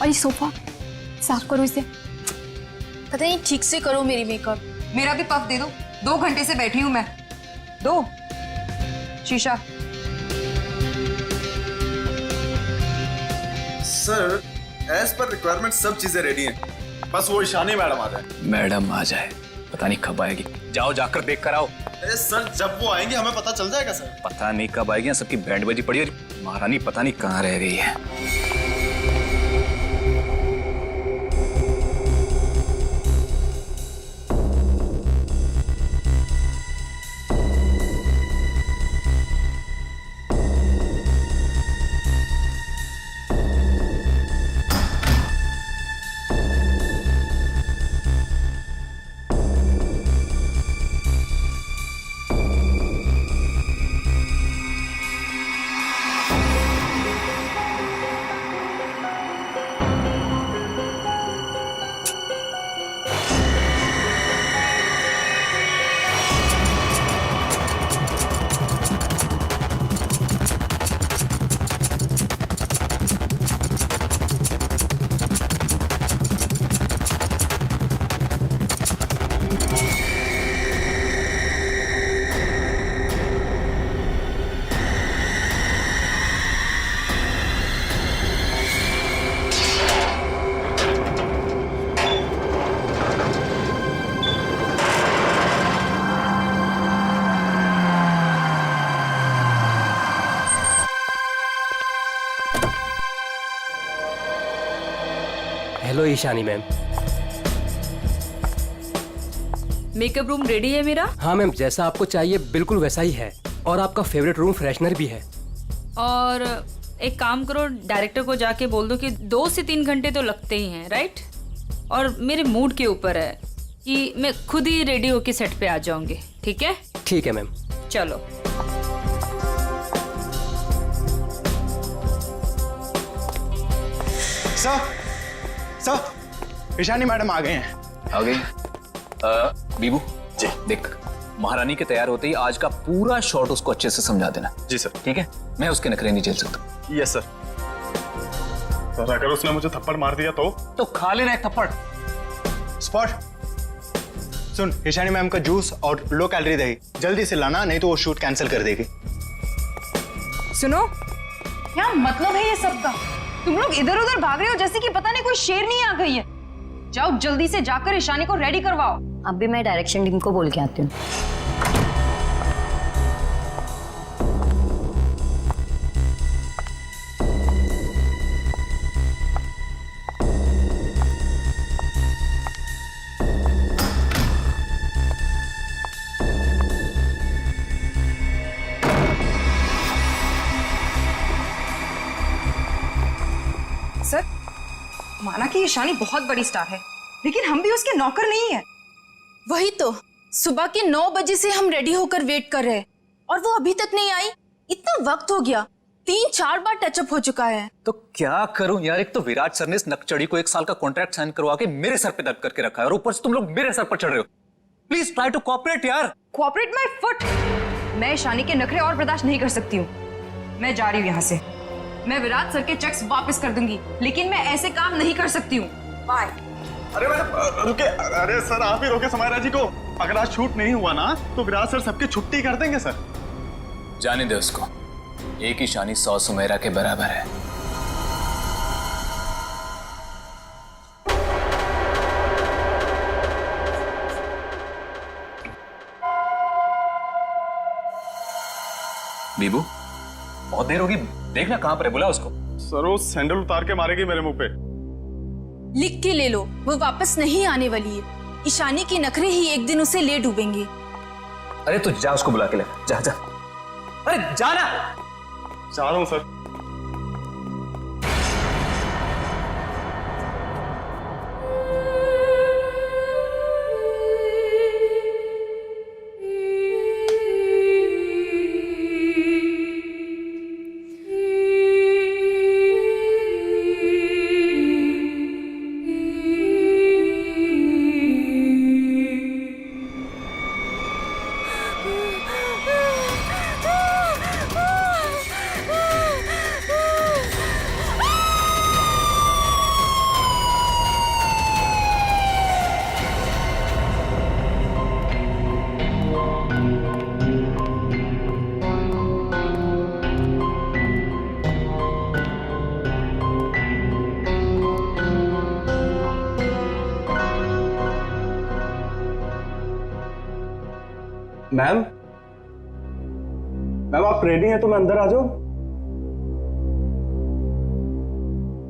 और ये सोफा साफ करो इसे। पता नहीं ठीक से करो मेरी मेकअप। मेरा भी पफ दे दो, 2 घंटे से बैठी हूं मैं। दो शीशा। सर एज पर रिक्वायरमेंट सब चीजें रेडी हैं, बस वो ईशानी मैडम आ जाए। मैडम आ जाए, पता नहीं कब आएगी। जाओ जाकर देख कर आओ। अरे सर जब वो आएंगे हमें पता चल जाएगा सर। पता नहीं कब आएगी, यहाँ सबकी बैंड बजी पड़ी है। महारानी पता नहीं कहाँ रह गई है। Hello Ishani ma'am. Makeup room ready है मेरा? हाँ मैम, जैसा आपको चाहिए बिल्कुल वैसा ही है, और आपका फेवरेट रूम फ्रेशनर भी है। और एक काम करो, डायरेक्टर को जाके बोल दो कि 2 से 3 घंटे तो लगते ही हैं, राइट? और मेरे मूड के ऊपर है कि मैं खुद ही रेडी होके सेट पे आ जाऊंगी, ठीक है? ठीक है मैम। चलो। सर ईशानी मैडम आ गए हैं। आ गई? बीबू जी देख, महारानी के तैयार होते ही आज का पूरा शॉट उसको अच्छे से समझा देना। जी सर। ठीक है, मैं उसके नखरे नहीं झेल सकता। Yes sir. सर अगर उसने मुझे थप्पड़ मार दिया तो खा लेना एक थप्पड़। स्पॉट सुन, ईशानी मैम का जूस और लो कैलोरी दही जल्दी से लाना, नहीं तो वो शूट कैंसिल कर देगी। सुनो, क्या मतलब है ये सबका? तुम लोग इधर उधर भाग रहे हो जैसे कि पता नहीं कोई शेरनी आ गई है। जाओ जल्दी से जाकर ईशानी को रेडी करवाओ। अभी मैं डायरेक्शन टीम को बोल के आती हूँ। सर, माना कि ईशानी बहुत बड़ी स्टार है, लेकिन हम भी उसके नौकर नहीं है। वही तो, सुबह के 9 बजे से हम रेडी होकर वेट कर रहे हैं और वो अभी तक नहीं आई। इतना वक्त हो गया, 3-4 बार टचअप हो चुका है। तो क्या करूं यार, एक तो विराट सर ने इस नकचड़ी को 1 साल का कॉन्ट्रैक्ट साइन करवा के मेरे सर पे दर्द करके रखा है, और ऊपर से तुम लोग मेरे सर पर चढ़ रहे हो। प्लीज ट्राई टू कोऑपरेट यार। Cooperate my foot. मैं ईशानी के नखरे और बर्दाश्त नहीं कर सकती हूँ। मैं जा रही हूँ यहाँ से। मैं विराट सर के चेक्स वापस कर दूंगी, लेकिन मैं ऐसे काम नहीं कर सकती हूँ। बाय। अरे मैडम रुके। अरे सर आप ही रोके समायरा जी को। अगर आज शूट नहीं हुआ ना तो विराट सर सबकी छुट्टी कर देंगे सर। जाने दे उसको, एक ईशानी 100 सुमेरा के बराबर है। बीबू बहुत देर होगी, देखना कहां पर है, बुला उसको। सर वो सैंडल उतार के मारेगी मेरे मुंह पे। लिख के ले लो, वो वापस नहीं आने वाली है। ईशानी के नखरे ही एक दिन उसे ले डूबेंगे। अरे तू जा उसको बुला के ले, जा जा। अरे जाना। जा रहा हूं सर। मैम मैम आप रेडी हैं तो मैं अंदर आ जाऊं?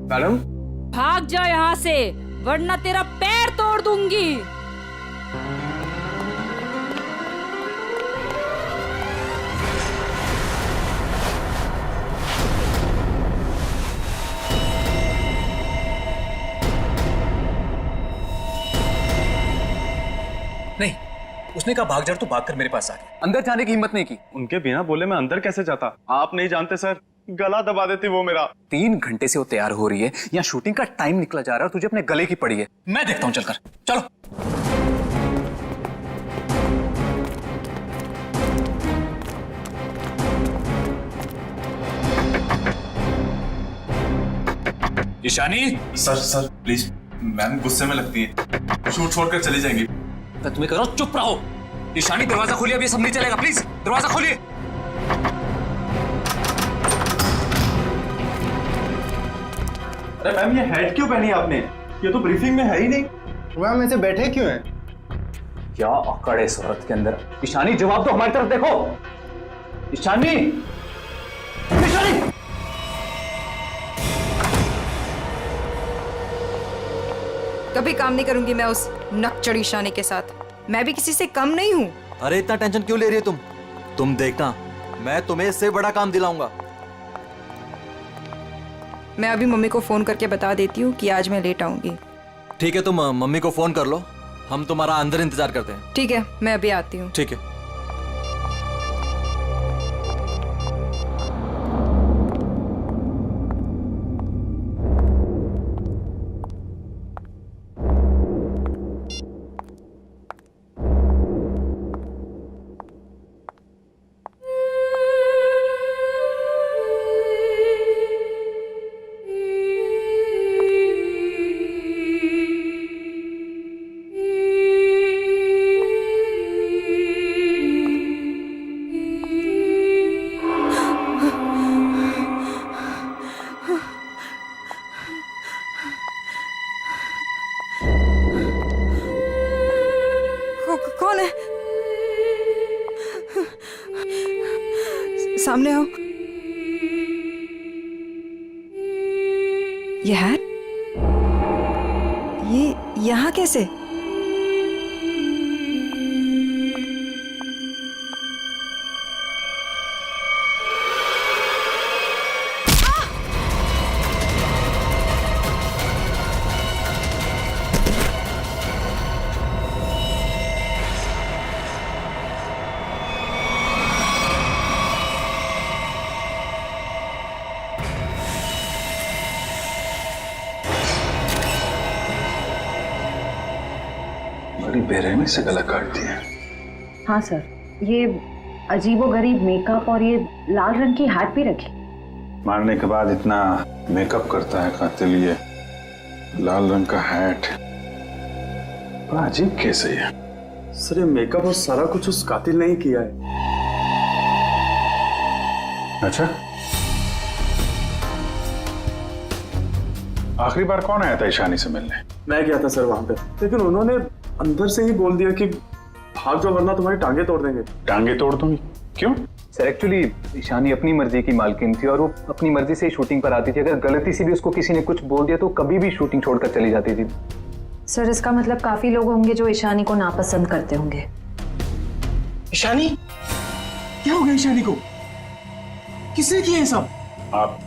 मैडम भाग जा यहाँ से, वरना तेरा पैर तोड़ दूंगी। नहीं, उसने कहा भाग जा तो भागकर मेरे पास आ गया, अंदर जाने की हिम्मत नहीं की। उनके बिना बोले मैं अंदर कैसे जाता? आप नहीं जानते सर, गला दबा देती वो मेरा। 3 घंटे से वो तैयार हो रही है, यहाँ शूटिंग का टाइम निकला जा रहा है और तुझे अपने गले की पड़ी है। मैं देखता हूँ, चलकर चलो। ईशानी, सर प्लीज, मैम गुस्से में लगती है, शूट छोड़कर चली जाएंगी। मैं तुम्हें कह रहा हूँ चुप रहो। ईशानी दरवाजा खोलिए, अब ये सब नहीं चलेगा, प्लीज दरवाजा खोलिए। अरे मैम ये हेड क्यों पहनी आपने? ये तो ब्रीफिंग में है ही नहीं। मैम ऐसे बैठे क्यों हैं? क्या अकड़ है इस औरत के अंदर। ईशानी जवाब दो, हमारी तरफ देखो। ईशानी, ईशानी। कभी काम नहीं करूंगी मैं उस नकचढ़ ईशानी के साथ। मैं भी किसी से कम नहीं हूँ। अरे इतना टेंशन क्यों ले रही हो तुम देखना, मैं तुम्हें इससे बड़ा काम दिलाऊंगा। मैं अभी मम्मी को फोन करके बता देती हूँ कि आज मैं लेट आऊंगी। ठीक है, तुम मम्मी को फोन कर लो, हम तुम्हारा अंदर इंतजार करते हैं। ठीक है, मैं अभी आती हूँ। ठीक है। कौन है? सामने आओ। ये है? ये यहाँ कैसे? बड़ी बेरहमी से गला काट दिया। हाँ सर, ये अजीबोगरीब मेकअप और ये लाल रंग की हैट भी रखी। मारने के बाद इतना मेकअप करता है कातिल, ये लाल रंग का हैट, बड़ा अजीब केस है ये। सर ये मेकअप और सारा कुछ उस कातिल ने ही किया है। अच्छा, आखिरी बार कौन आया था ईशानी से मिलने? मैं गया था सर वहां पे, लेकिन उन्होंने अंदर से ही बोल दिया कि भाग जाओ वरना तुम्हारी टांगे तोड़ देंगे। टांगे तोड़ दूंगी? क्यों? सर एक्चुअली ईशानी अपनी मर्जी की मालकिन थी और वो अपनी मर्जी से ही शूटिंग पर आती थी। अगर गलती से भी उसको किसी ने कुछ बोल दिया तो कभी भी शूटिंग छोड़कर चली जाती थी। सर इसका मतलब काफी लोग होंगे जो ईशानी को नापसंद करते होंगे। ईशानी? क्या हो गया ईशानी को? किसने किया ये सब? आप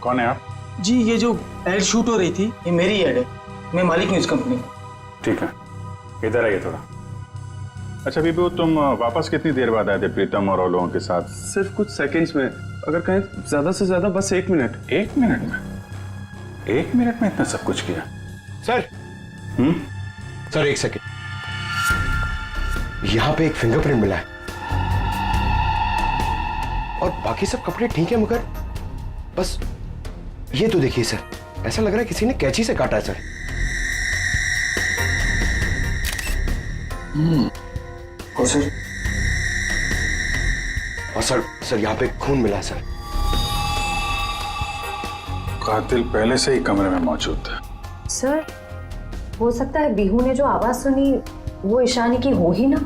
कौन है आप? जी ये जो एड शूट हो रही थी ये मेरी एड है, मैं मालिक हूँ इस कंपनी का। ठीक है, इधर आइए थोड़ा। अच्छा बीबू, तुम वापस कितनी देर बाद आए थे प्रीतम और लोगों के साथ? सिर्फ कुछ सेकंड्स में, अगर कहें ज्यादा से ज्यादा बस 1 मिनट। 1 मिनट में? 1 मिनट में इतना सब कुछ किया? सर सर 1 सेकेंड, यहाँ पे एक फिंगरप्रिंट मिला है और बाकी सब कपड़े ठीक है, मगर बस ये तो देखिए सर, ऐसा लग रहा है किसी ने कैंची से काटा है सर। और सर यहाँ पे खून मिला है सर। कातिल पहले से ही कमरे में मौजूद था। सर हो सकता है बिहू ने जो आवाज सुनी वो ईशानी की हो ही ना।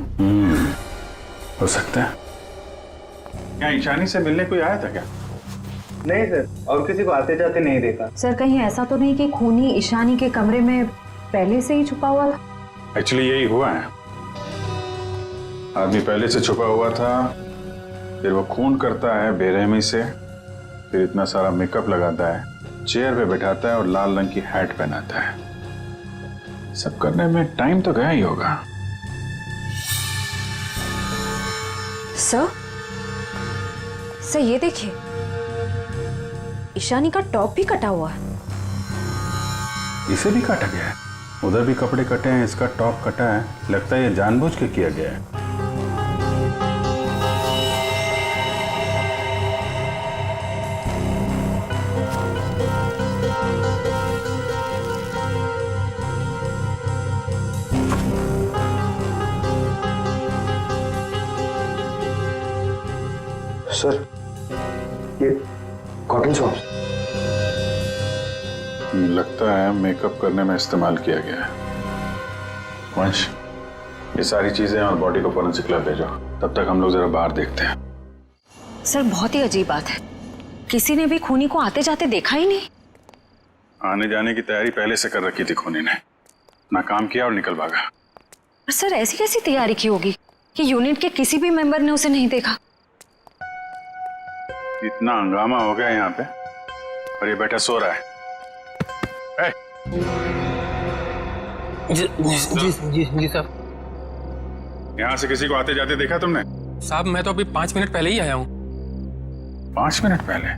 हो सकता है। क्या ईशानी से मिलने कोई आया था क्या? नहीं सर, और किसी को आते जाते नहीं देखा। सर कहीं ऐसा तो नहीं कि खूनी ईशानी के कमरे में पहले से ही छुपा हुआ था? एक्चुअली यही हुआ है। आदमी पहले से छुपा हुआ था, फिर वो खून करता है बेरहमी से, फिर इतना सारा मेकअप लगाता है, चेयर पे बैठाता है और लाल रंग की हैट पहनाता है। सब करने में टाइम तो गया ही होगा। सर ये देखिए, ईशानी का टॉप भी कटा हुआ है। इसे भी काटा गया है। उधर भी कपड़े कटे हैं, इसका टॉप कटा है। लगता है ये जानबूझ के किया गया है। सर ये कॉटन सॉक्स लगता है मेकअप करने में इस्तेमाल किया गया है। वंश, ये सारी चीजें और बॉडी को फोरेंसिक लैब भेजो। तब तक हम लोग जरा बाहर देखते हैं। सर बहुत ही अजीब बात है, किसी ने भी खूनी को आते जाते देखा ही नहीं। आने जाने की तैयारी पहले से कर रखी थी खूनी ने। ना काम किया और निकल भागा। पर सर ऐसी कैसी तैयारी की होगी कि यूनिट के किसी भी मेंबर ने उसे नहीं देखा? इतना हंगामा हो गया यहाँ पे और ये बेटा सो रहा है। जी साहब। यहाँ से किसी को आते जाते देखा तुमने? साहब मैं तो अभी 5 मिनट पहले ही आया हूँ। 5 मिनट पहले?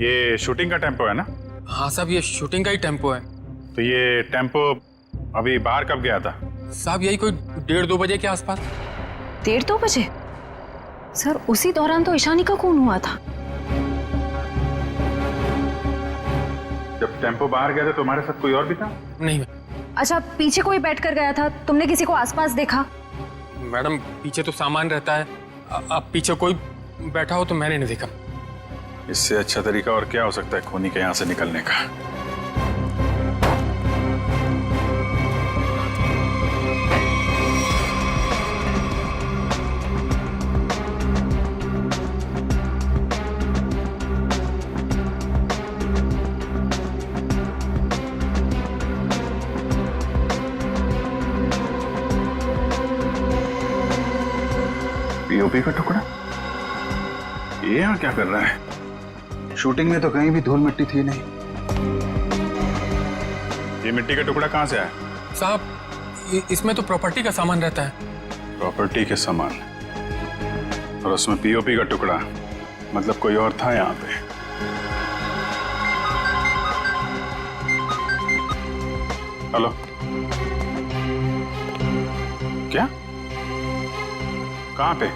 ये शूटिंग का टेम्पो है ना? हाँ साहब, ये शूटिंग का ही टेम्पो है। तो ये टेम्पो अभी बाहर कब गया था? साहब यही कोई 1:30-2 बजे के आसपास। 1:30-2 बजे? सर उसी दौरान तो ईशानी का खून हुआ था। जब टेम्पो बाहर गया था तुम्हारे साथ कोई और भी था? नहीं। अच्छा, पीछे कोई बैठ कर गया था, तुमने किसी को आसपास देखा? मैडम पीछे तो सामान रहता है, अब पीछे कोई बैठा हो तो मैंने नहीं देखा। इससे अच्छा तरीका और क्या हो सकता है खूनी के यहाँ से निकलने का? पीओपी का टुकड़ा ये यहाँ क्या कर रहा है? शूटिंग में तो कहीं भी धूल मिट्टी थी नहीं। ये मिट्टी का टुकड़ा कहाँ से आया? साहब इसमें तो प्रॉपर्टी का सामान रहता है। प्रॉपर्टी के सामान और उसमें पीओपी का टुकड़ा, मतलब कोई और था यहाँ पे। हेलो, क्या? कहाँ पे?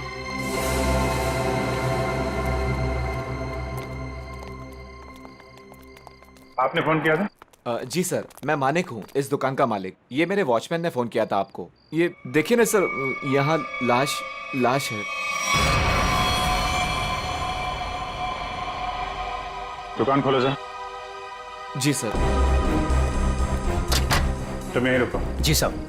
आपने फोन किया था? जी सर, मैं मानिक हूँ, इस दुकान का मालिक। ये मेरे वॉचमैन ने फोन किया था आपको। ये देखिए ना सर, यहाँ लाश है। दुकान खोलो जा। जी सर। तुम यहीं रुको। जी साहब।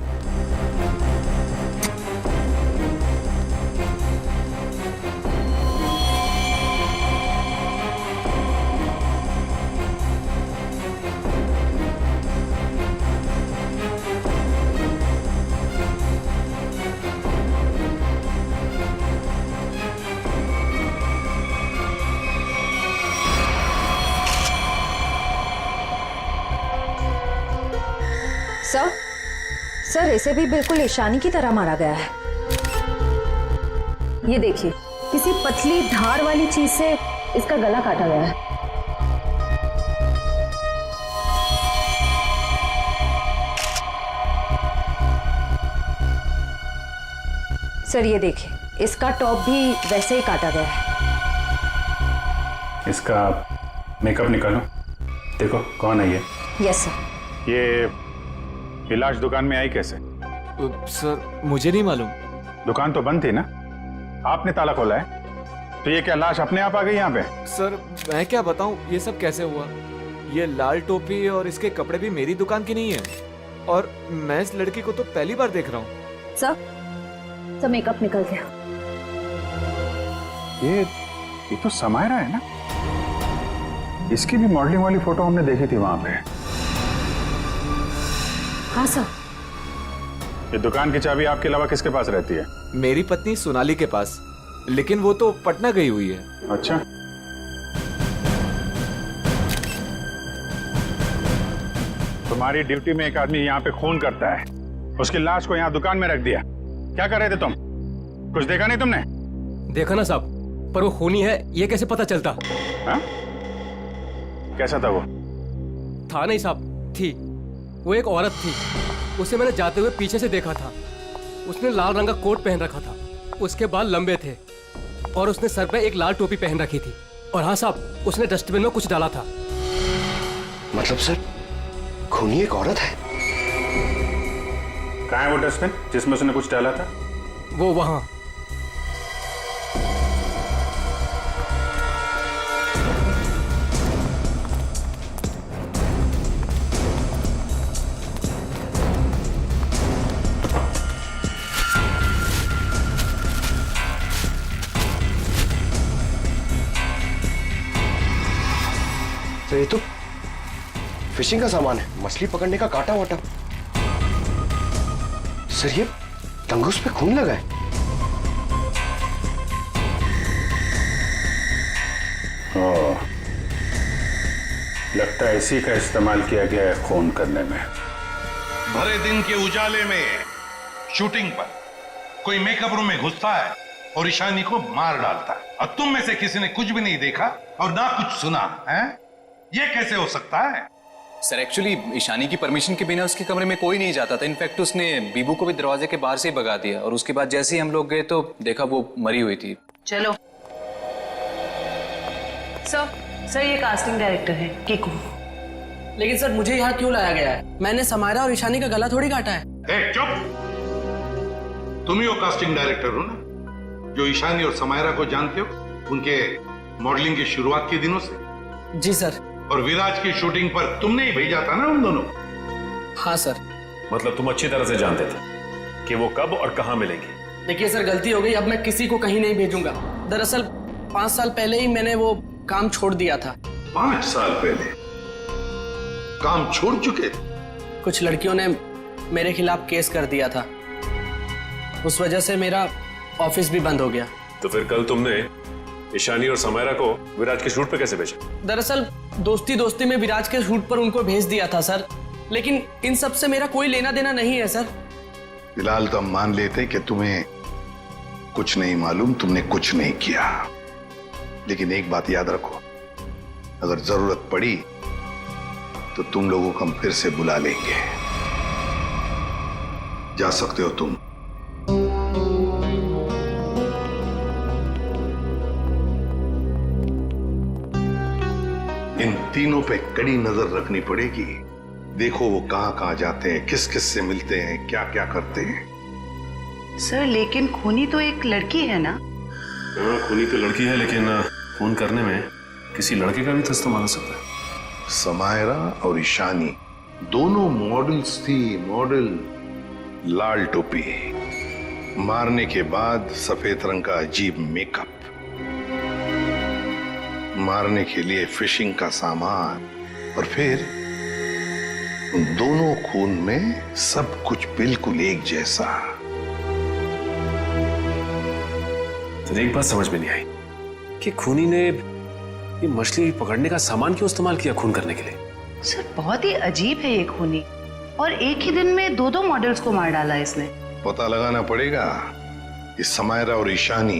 सर इसे भी बिल्कुल ईशानी की तरह मारा गया है। ये देखिए, किसी पतली धार वाली चीज से इसका गला काटा गया है। सर ये देखिए, इसका टॉप भी वैसे ही काटा गया है। इसका मेकअप निकालो, देखो कौन है ये। Yes sir. ये लाश दुकान में आई कैसे? सर मुझे नहीं मालूम। दुकान तो बंद थी ना, आपने ताला खोला है, तो ये क्या लाश अपने आप आ गई यहाँ पे? सर मैं क्या बताऊं, ये सब कैसे हुआ? ये लाल टोपी और इसके कपड़े भी मेरी दुकान की नहीं है, और मैं इस लड़की को तो पहली बार देख रहा हूँ। सर मेकअप निकल गया। ये तो समायरा है ना? इसकी भी मॉडलिंग वाली फोटो हमने देखी थी वहां पे। हाँ सर। ये दुकान की चाबी आपके अलावा किसके पास रहती है? मेरी पत्नी सोनाली के पास, लेकिन वो तो पटना गई हुई है। अच्छा, तुम्हारी ड्यूटी में एक आदमी यहाँ पे खून करता है, उसकी लाश को यहाँ दुकान में रख दिया। क्या कर रहे थे तुम? कुछ देखा नहीं तुमने? देखा ना साहब, पर वो खूनी है ये कैसे पता चलता? हा? कैसा था वो? था नहीं साहब, थी। वो एक औरत थी, उसे मैंने जाते हुए पीछे से देखा था। उसने लाल रंग का कोट पहन रखा था, उसके बाल लंबे थे और उसने सर पे एक लाल टोपी पहन रखी थी। और हाँ साहब, उसने डस्टबिन में कुछ डाला था। मतलब सर खूनी एक औरत है? कहाँ है वो डस्टबिन जिसमें उसने कुछ डाला था? वो वहां। तो ये तो फिशिंग का सामान है, मछली पकड़ने का कांटा वाटा। सर ये तंगूस पे खून लगा है। लगता है इसी का इस्तेमाल किया गया है खून करने में। भरे दिन के उजाले में शूटिंग पर कोई मेकअप रूम में घुसता है और ईशानी को मार डालता है, और तुम में से किसी ने कुछ भी नहीं देखा और ना कुछ सुना है? ये कैसे हो सकता है? सर एक्चुअली ईशानी की परमिशन के बिना उसके कमरे में कोई नहीं जाता था। इनफैक्ट उसने बीबू को भी दरवाजे के बाहर से ही भगा दिया, और उसके बाद जैसे ही हम लोग गए तो देखा वो मरी हुई थी। चलो सर ये कास्टिंग डायरेक्टर है कीकू। लेकिन सर मुझे यहाँ क्यों लाया गया है? मैंने समायरा और ईशानी का गला थोड़ी काटा है। चुप! तुम ही वो कास्टिंग डायरेक्टर हो ना, जो ईशानी और समायरा को जानते हो उनके मॉडलिंग की शुरुआत के दिनों से? जी सर। और विराज की शूटिंग पर तुमने ही भेजा था ना उन दोनों? हाँ सर। मतलब तुम अच्छी तरह से जानते थे कि वो कब और कहां मिलेंगी? देखिए सर, गलती हो गई, अब मैं किसी को कहीं नहीं भेजूंगा। दरअसल 5 साल पहले ही मैंने वो काम छोड़ दिया था। 5 साल पहले काम छोड़ चुके थे? कुछ लड़कियों ने मेरे खिलाफ केस कर दिया था, उस वजह से मेरा ऑफिस भी बंद हो गया। तो फिर कल तुमने ईशानी और समायरा को विराज के शूट पे कैसे भेजा? दरअसल दोस्ती दोस्ती में विराज के शूट पर उनको भेज दिया था सर, लेकिन इन सब से मेरा कोई लेना देना नहीं है सर। फिलहाल तो हम मान लेते कि तुम्हें कुछ नहीं मालूम, तुमने कुछ नहीं किया। लेकिन एक बात याद रखो, अगर जरूरत पड़ी तो तुम लोगों को हम फिर से बुला लेंगे। जा सकते हो तुम। इन तीनों पे कड़ी नजर रखनी पड़ेगी। देखो वो कहां जाते हैं, किस किस से मिलते हैं, क्या क्या करते हैं। सर लेकिन खूनी तो एक लड़की है ना? हाँ, खूनी तो लड़की है, लेकिन खून करने में किसी लड़के का भी तो इस्तेमाल हो सकता है। समायरा और ईशानी दोनों मॉडल्स थी, मॉडल। लाल टोपी, मारने के बाद सफेद रंग का अजीब मेकअप, मारने के लिए फिशिंग का सामान, और फिर उन दोनों खून में सब कुछ बिल्कुल एक जैसा। तो एक बात समझ में नहीं आई कि खूनी ने ये मछली पकड़ने का सामान क्यों इस्तेमाल किया खून करने के लिए? सर बहुत ही अजीब है ये खूनी, और एक ही दिन में 2 मॉडल्स को मार डाला इसने। पता लगाना पड़ेगा कि समायरा और ईशानी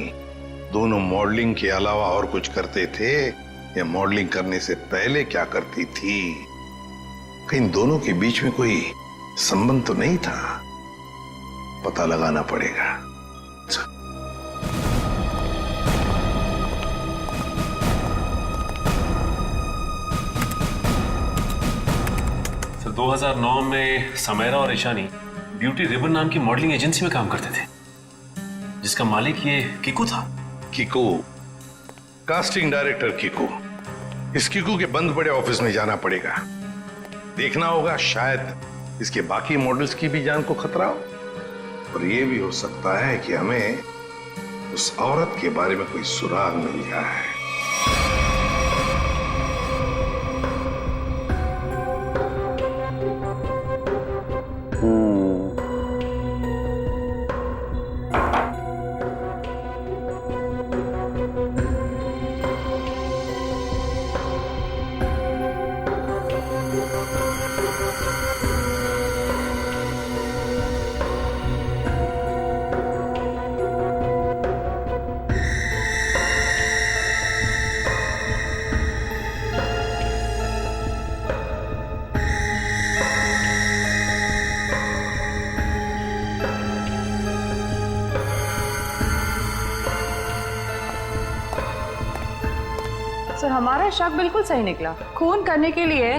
दोनों मॉडलिंग के अलावा और कुछ करते थे या मॉडलिंग करने से पहले क्या करती थी। कहीं दोनों के बीच में कोई संबंध तो नहीं था, पता लगाना पड़ेगा। सर 2009 में समायरा और ईशानी ब्यूटी रिबन नाम की मॉडलिंग एजेंसी में काम करते थे, जिसका मालिक ये कीकू था। Kiku, casting director Kiku. इस कीकू के बंद पड़े ऑफिस में जाना पड़ेगा, देखना होगा, शायद इसके बाकी मॉडल्स की भी जान को खतरा हो। और ये भी हो सकता है कि हमें उस औरत के बारे में कोई सुराग मिल जाए। सर हमारा शक बिल्कुल सही निकला। खून करने के लिए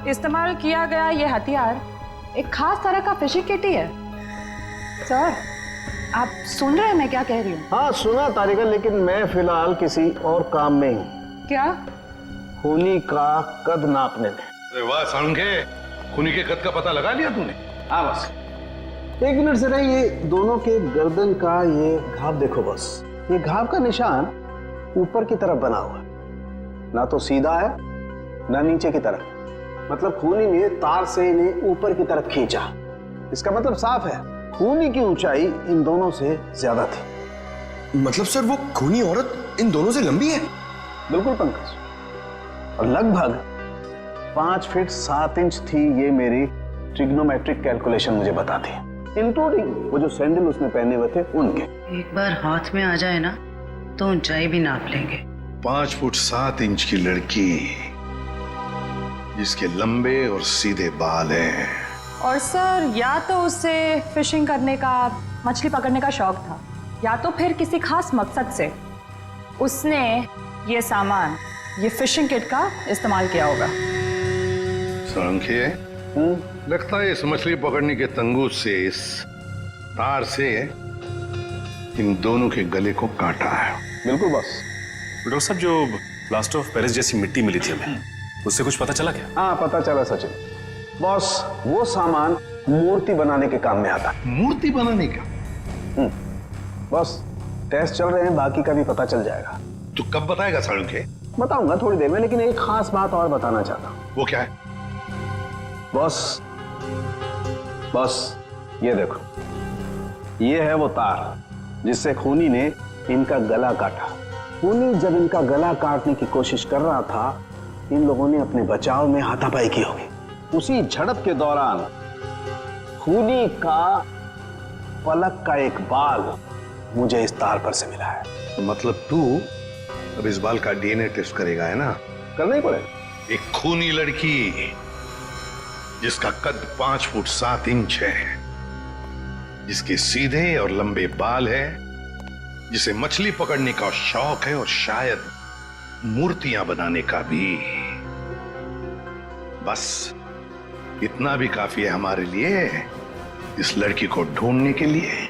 इस्तेमाल किया गया ये हथियार एक खास तरह का फिशिंग किट ही है। सर आप सुन रहे हैं मैं क्या कह रही हूँ? हाँ सुना तारिका, लेकिन मैं फिलहाल किसी और काम में हूँ। क्या? खूनी का कद नापने में। अरे वाह साळुंखे, खूनी के कद का पता लगा लिया तूने? हाँ बस 1 मिनट से नहीं, ये दोनों के गर्दन का ये घाव देखो बस। ये घाव का निशान ऊपर की तरफ बना हुआ है, ना तो सीधा है ना नीचे की तरफ। मतलब खूनी ने तार से इन्हें ऊपर की तरफ खींचा। इसका मतलब साफ है, खूनी की ऊंचाई इन दोनों से ज्यादा थी। मतलब सर वो खूनी औरत इन दोनों से लंबी है? बिल्कुल पंकज, और लगभग 5 फीट 7 इंच थी। ये मेरी ट्रिग्नोमेट्रिक कैलकुलेशन मुझे बताती है, इंक्लूडिंग वो जो सैंडल उसने पहने हुए थे उनके। एक बार हाथ में आ जाए ना तो ऊंचाई भी नाप लेंगे। 5 फुट 7 इंच की लड़की जिसके लंबे और सीधे बाल हैं। और सर या तो उसे फिशिंग करने का, मछली पकड़ने का शौक था, या तो फिर किसी खास मकसद से उसने ये सामान, ये फिशिंग किट का इस्तेमाल किया होगा। साळुंखे, लगता है इस मछली पकड़ने के तंगूस से, इस तार से इन दोनों के गले को काटा है। बिल्कुल बस। डॉक्टर साहब, जो प्लास्टर ऑफ पेरिस जैसी मिट्टी मिली थी हमें, उससे कुछ पता चला क्या? हाँ पता चला सचिन। बॉस वो सामान मूर्ति बनाने के काम में आता है। मूर्ति बनाने का? बॉस टेस्ट चल रहे हैं, बाकी का भी पता चल जाएगा। तो कब बताएगा साळुंखे? बताऊंगा थोड़ी देर में, लेकिन एक खास बात और बताना चाहता हूँ। वो क्या है? बॉस ये देखो, ये है वो तार जिससे खूनी ने इनका गला काटा। खूनी जब इनका गला काटने की कोशिश कर रहा था, इन लोगों ने अपने बचाव में हाथापाई की होगी। उसी झड़प के दौरान खूनी का पलक का एक बाल मुझे इस तार पर से मिला है। तो मतलब तू अब इस बाल का डीएनए टेस्ट करेगा, है ना? करना ही पड़ेगा। एक खूनी लड़की जिसका कद 5 फुट 7 इंच है, जिसके सीधे और लंबे बाल है, जिसे मछली पकड़ने का शौक है और शायद मूर्तियां बनाने का भी। बस इतना भी काफी है हमारे लिए, इस लड़की को ढूंढने के लिए।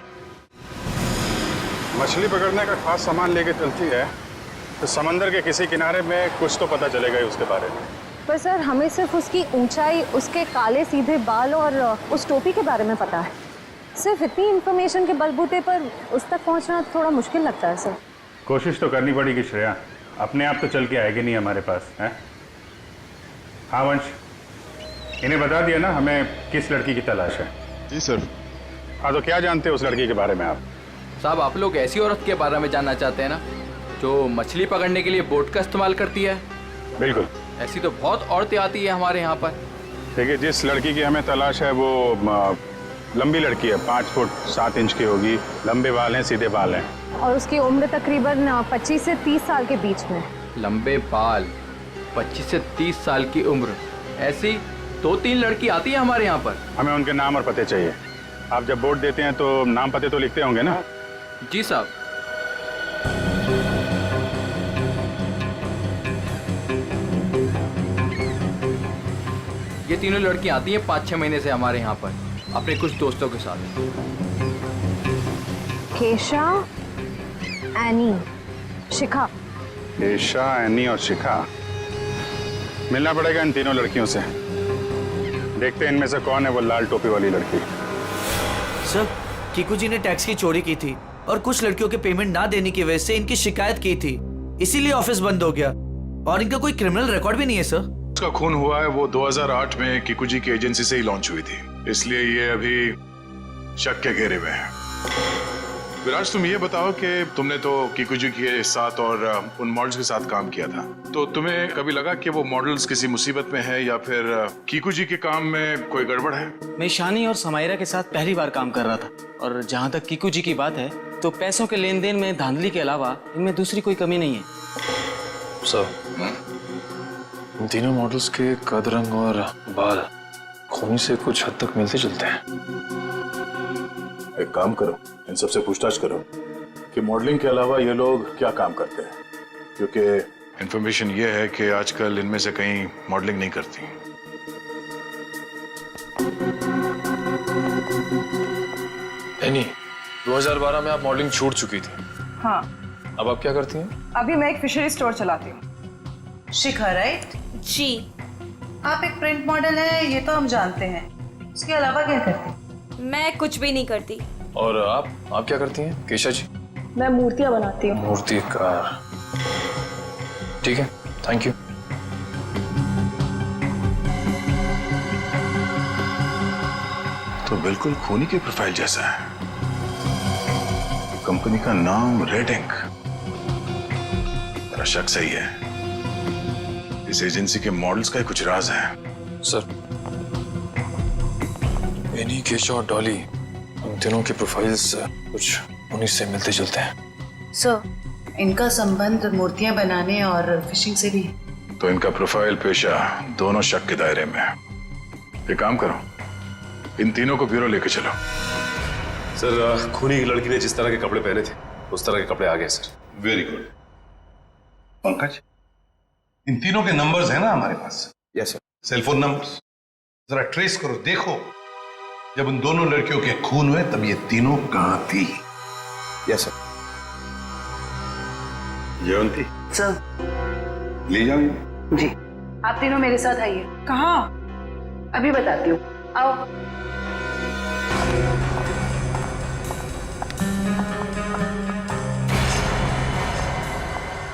मछली पकड़ने का खास सामान लेके चलती है तो समंदर के किसी किनारे में कुछ तो पता चलेगा ही उसके बारे में। पर सर हमें सिर्फ उसकी ऊंचाई, उसके काले सीधे बाल और उस टोपी के बारे में पता है। सिर्फ इतनी इंफॉर्मेशन के बलबूते पर उस तक पहुंचना थोड़ा मुश्किल लगता है सर। कोशिश तो करनी पड़ेगी श्रेया, अपने आप तो चल के आएगी नहीं हमारे पास, है? हाँ वंश, इन्हें बता दिया ना हमें किस लड़की की तलाश है? जी सर। हाँ तो क्या जानते हैं उस लड़की के बारे में आप? साहब आप लोग ऐसी औरत के बारे में जानना चाहते हैं ना, जो मछली पकड़ने के लिए बोट का इस्तेमाल करती है? बिल्कुल। ऐसी तो बहुत औरतें आती है हमारे यहाँ पर। देखिए, जिस लड़की की हमें तलाश है वो लंबी लड़की है, 5 फुट 7 इंच की होगी, लंबे बाल हैं, सीधे बाल हैं। और उसकी उम्र तकरीबन 25 से 30 साल के बीच में। लंबे बाल, 25 से 30 साल की उम्र, ऐसी 2-3 लड़की आती है हमारे यहाँ पर। हमें उनके नाम और पते चाहिए। आप जब वोट देते हैं तो नाम पते तो लिखते होंगे ना? जी साहब। ये तीनों लड़कियां आती हैं 5-6 महीने से हमारे यहाँ पर अपने कुछ दोस्तों के साथ। केशा, एनी, शिखा। केशा, एनी और शिखा। मिलना पड़ेगा इन तीनों लड़कियों से। देखते हैं इनमें से कौन है वो लाल टोपी वाली लड़की। सर कीकू जी ने टैक्स की चोरी की थी, और कुछ लड़कियों के पेमेंट ना देने की वजह से इनकी शिकायत की थी, इसीलिए ऑफिस बंद हो गया। और इनका कोई क्रिमिनल रिकॉर्ड भी नहीं है सर। उसका खून हुआ है वो 2008 में किकुजी की एजेंसी से ही लॉन्च हुई थी, इसलिए ये अभी शक के घेरे में है। विराज, तुम ये बताओ कि तुमने तो किकुजी के साथ और उन मॉडल्स के साथ काम किया था, तो तुम्हें कभी लगा कि वो मॉडल्स किसी मुसीबत में है या फिर किकुजी के काम में कोई गड़बड़ है? मैं ईशानी और समायरा के साथ पहली बार काम कर रहा था, और जहाँ तक किकुजी की बात है तो पैसों के लेन देन में धांधली के अलावा इनमें दूसरी कोई कमी नहीं है। सर, इन तीनों मॉडल्स के कद, रंग और बाल खूनी से कुछ हद तक मिलते जुलते हैं। एक काम करो, इन सबसे पूछताछ करो कि मॉडलिंग के अलावा ये लोग क्या काम करते हैं, क्योंकि इंफॉर्मेशन ये है कि आजकल इनमें से कहीं मॉडलिंग नहीं करती। एनी, 2012 में आप मॉडलिंग छूट चुकी थी। हाँ, अब आप क्या करती हैं? अभी मैं एक फिशरी स्टोर चलाती हूँ। शिखा, राइट? जी। आप एक प्रिंट मॉडल है, ये तो हम जानते हैं। उसके अलावा क्या करते हैं? मैं कुछ भी नहीं करती। और आप क्या करती हैं केशा जी? मैं मूर्तियाँ बनाती हूँ। मूर्तिकार, ठीक है, थैंक यू। तो बिल्कुल खूनी की प्रोफाइल जैसा है। कंपनी का नाम रेड इंक। मेरा शक सही है, इस एजेंसी के मॉडल्स का ही कुछ राज है। सर, एनी, केशा और डॉली, इन तीनों के प्रोफाइल्स कुछ उन्हीं से मिलते जुलते हैं। सर, इनका संबंध मूर्तियां बनाने और फिशिंग से भी है। तो इनका प्रोफाइल पेशा दोनों शक के दायरे में है। एक काम करो, इन तीनों को ब्यूरो लेके चलो। सर, खूनी की लड़की ने जिस तरह के कपड़े पहने थे उस तरह के कपड़े आ गए सर। Very good. पंकज, इन तीनों के नंबर्स हैं ना हमारे पास? Yes sir. सेलफोन नंबर्स जरा ट्रेस करो, देखो जब उन दोनों लड़कियों के खून हुए तब ये तीनों कहां थी। Yes sir. जयंती सर, ले जाओ। जी, आप तीनों मेरे साथ आइए। कहाँ? अभी बताती हूँ, आओ।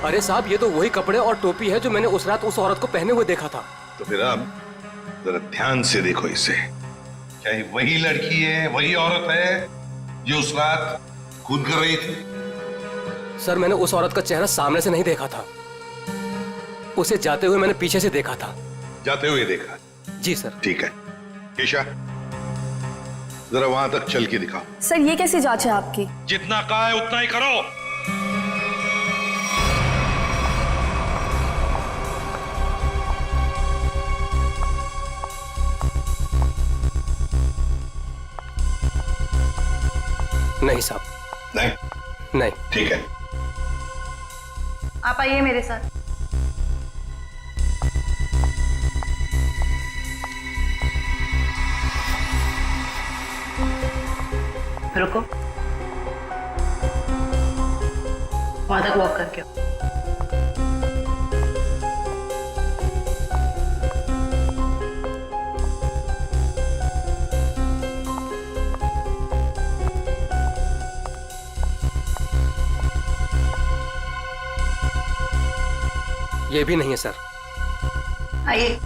अरे साहब, ये तो वही कपड़े और टोपी है जो मैंने उस रात उस औरत को पहने हुए देखा था। तो फिर आप जरा ध्यान से देखो इसे। क्या ये वही लड़की है, वही औरत है जो उस रात खून कर रही थी? सर, मैंने उस औरत का चेहरा सामने से नहीं देखा था, उसे जाते हुए मैंने पीछे से देखा था। जाते हुए देखा? जी सर। ठीक है, केशा जरा वहां तक चल के दिखाओ। सर, ये कैसी जांच है आपकी? जितना कहा है उतना ही करो। नहीं साहब। नहीं? नहीं। ठीक है, आप आइए मेरे साथ। रुको, वहां तक वॉक करके आओ। ये भी नहीं है सर। आइए।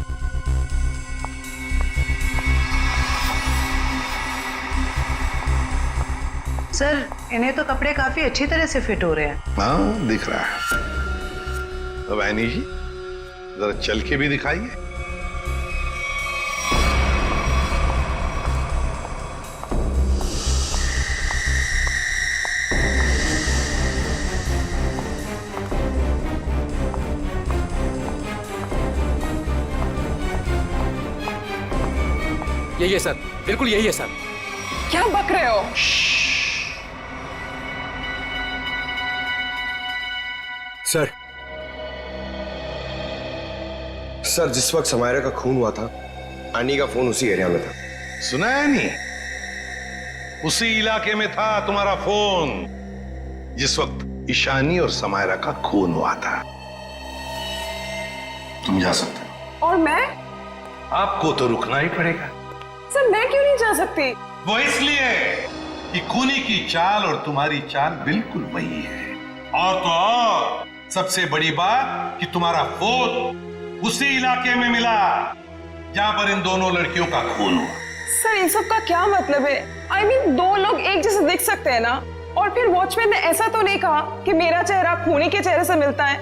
सर, इन्हें तो कपड़े काफी अच्छी तरह से फिट हो रहे हैं। हाँ, दिख रहा है। अब ऐनी जी जरा चल के भी दिखाइए। यही है सर, बिल्कुल यही है सर। क्या बक रहे हो? सर, जिस वक्त समायरा का खून हुआ था, आनी का फोन उसी एरिया में था। सुना है नहीं? उसी इलाके में था तुम्हारा फोन जिस वक्त ईशानी और समायरा का खून हुआ था। तुम जा सकते हो। और मैं? आपको तो रुकना ही पड़ेगा। सर, मैं क्यों नहीं जा सकती? वो इसलिए कि खूनी की चाल और तुम्हारी चाल बिल्कुल वही है। और तो और सबसे बड़ी बात कि तुम्हारा फोन उसी इलाके में मिला जहां पर इन दोनों लड़कियों का खून हुआ। सर इन सब का क्या मतलब है? I mean, दो लोग एक जैसे दिख सकते हैं ना? और फिर वॉचमैन ने ऐसा तो नहीं कहा कि मेरा चेहरा खूनी के चेहरे से मिलता है।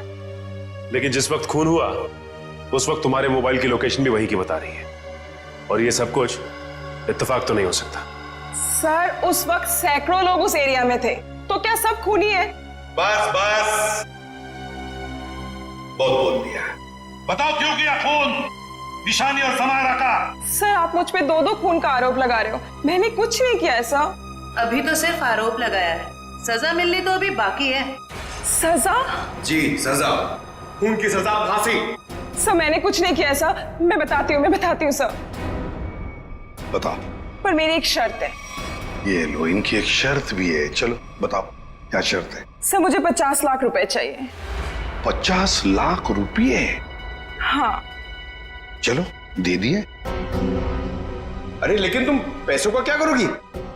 लेकिन जिस वक्त खून हुआ उस वक्त तुम्हारे मोबाइल की लोकेशन भी वहीं की बता रही है, और ये सब कुछ इत्तेफाक तो नहीं हो सकता। सर उस वक्त सैकड़ों लोग उस एरिया में थे, तो क्या सब खूनी है? बस बस, बहुत बोल दिया। बताओ क्यों किया खून ईशानी और समायरा का? सर आप मुझ पे दो खून का आरोप लगा रहे हो, मैंने कुछ नहीं किया ऐसा। अभी तो सिर्फ आरोप लगाया है, सजा मिलनी तो अभी बाकी है। सजा? जी सजा, खून की सजा फांसी। सर मैंने कुछ नहीं किया ऐसा, मैं बताती हूँ सर। बताओ। पर मेरी एक शर्त है। ये लो, इनकी एक शर्त भी है। चलो बताओ क्या शर्त है? सर मुझे 50 लाख रुपए चाहिए। 50 लाख रुपये? हाँ। चलो दे दिए। अरे लेकिन तुम पैसों का क्या करोगी?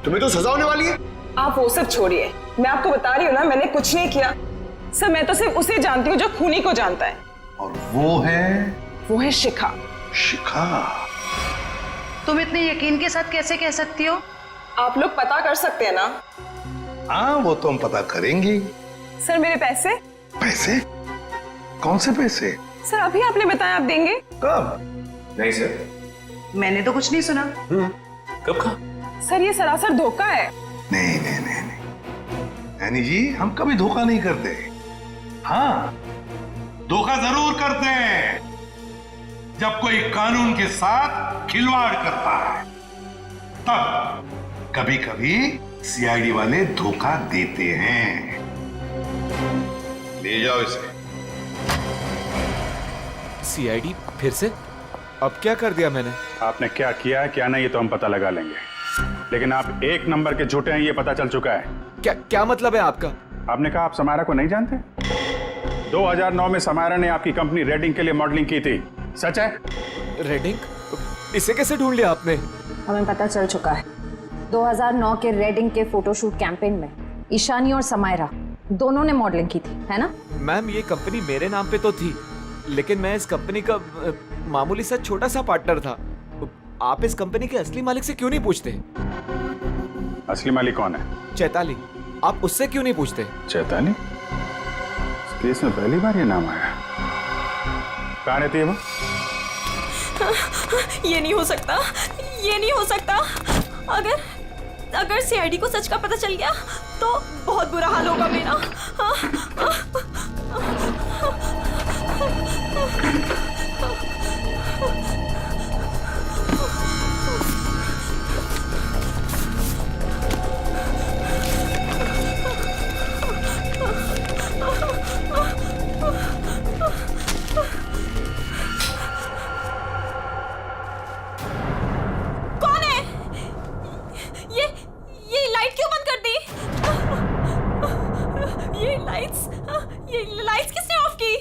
तुम्हें तो सजा होने वाली है। आप वो सब छोड़िए, मैं आपको बता रही हूँ ना, मैंने कुछ नहीं किया। सर मैं तो सिर्फ उसे जानती हूँ जो खूनी को जानता है। और वो है शिखा। शिखा? तुम इतने यकीन के साथ कैसे कह सकती हो? आप लोग पता कर सकते हैं ना? हाँ वो तो हम पता करेंगे। सर मेरे पैसे? पैसे? कौन से पैसे? सर अभी आपने बताया आप देंगे। कब? नहीं सर, मैंने तो कुछ नहीं सुना। कब कहा? सर ये सरासर धोखा है। नहीं नहीं नहीं नहीं, यानी जी हम कभी धोखा नहीं करते। हाँ धोखा जरूर करते हैं जब कोई कानून के साथ खिलवाड़ करता है, तब कभी कभी सीआईडी वाले धोखा देते हैं। ले जाओ इसे। सीआईडी फिर से? अब क्या कर दिया मैंने? आपने क्या किया है क्या नहीं ये तो हम पता लगा लेंगे, लेकिन आप एक नंबर के झूठे हैं ये पता चल चुका है। क्या मतलब है आपका? आपने कहा आप समायरा को नहीं जानते? 2009 में समायरा ने आपकी कंपनी रेडिंग के लिए मॉडलिंग की थी, सच है? रेडिंग? इसे कैसे ढूंढ लिया आपने? हमें पता चल चुका है। 2009 के रेडिंग के फोटोशूट कैंपेन में ईशानी और समायरा दोनों ने मॉडलिंग की थी, है ना? मैम ये कंपनी मेरे नाम पे तो थी, लेकिन मैं इस कंपनी का मामूली सा छोटा सा पार्टनर था। आप इस कंपनी के असली मालिक से क्यों नहीं पूछते? असली मालिक कौन है? चैताली। आप उससे क्यों नहीं पूछते? चैताली? इस केस में पहली बार ये नाम आया। कहाँ रहती है वो? ये नहीं हो सकता, ये नहीं हो सकता। अगर सीआईडी को सच का पता चल गया तो बहुत बुरा हाल होगा मेरा। कौन है? ये लाइट क्यों बंद कर दी? ये लाइट्स किसने ऑफ की?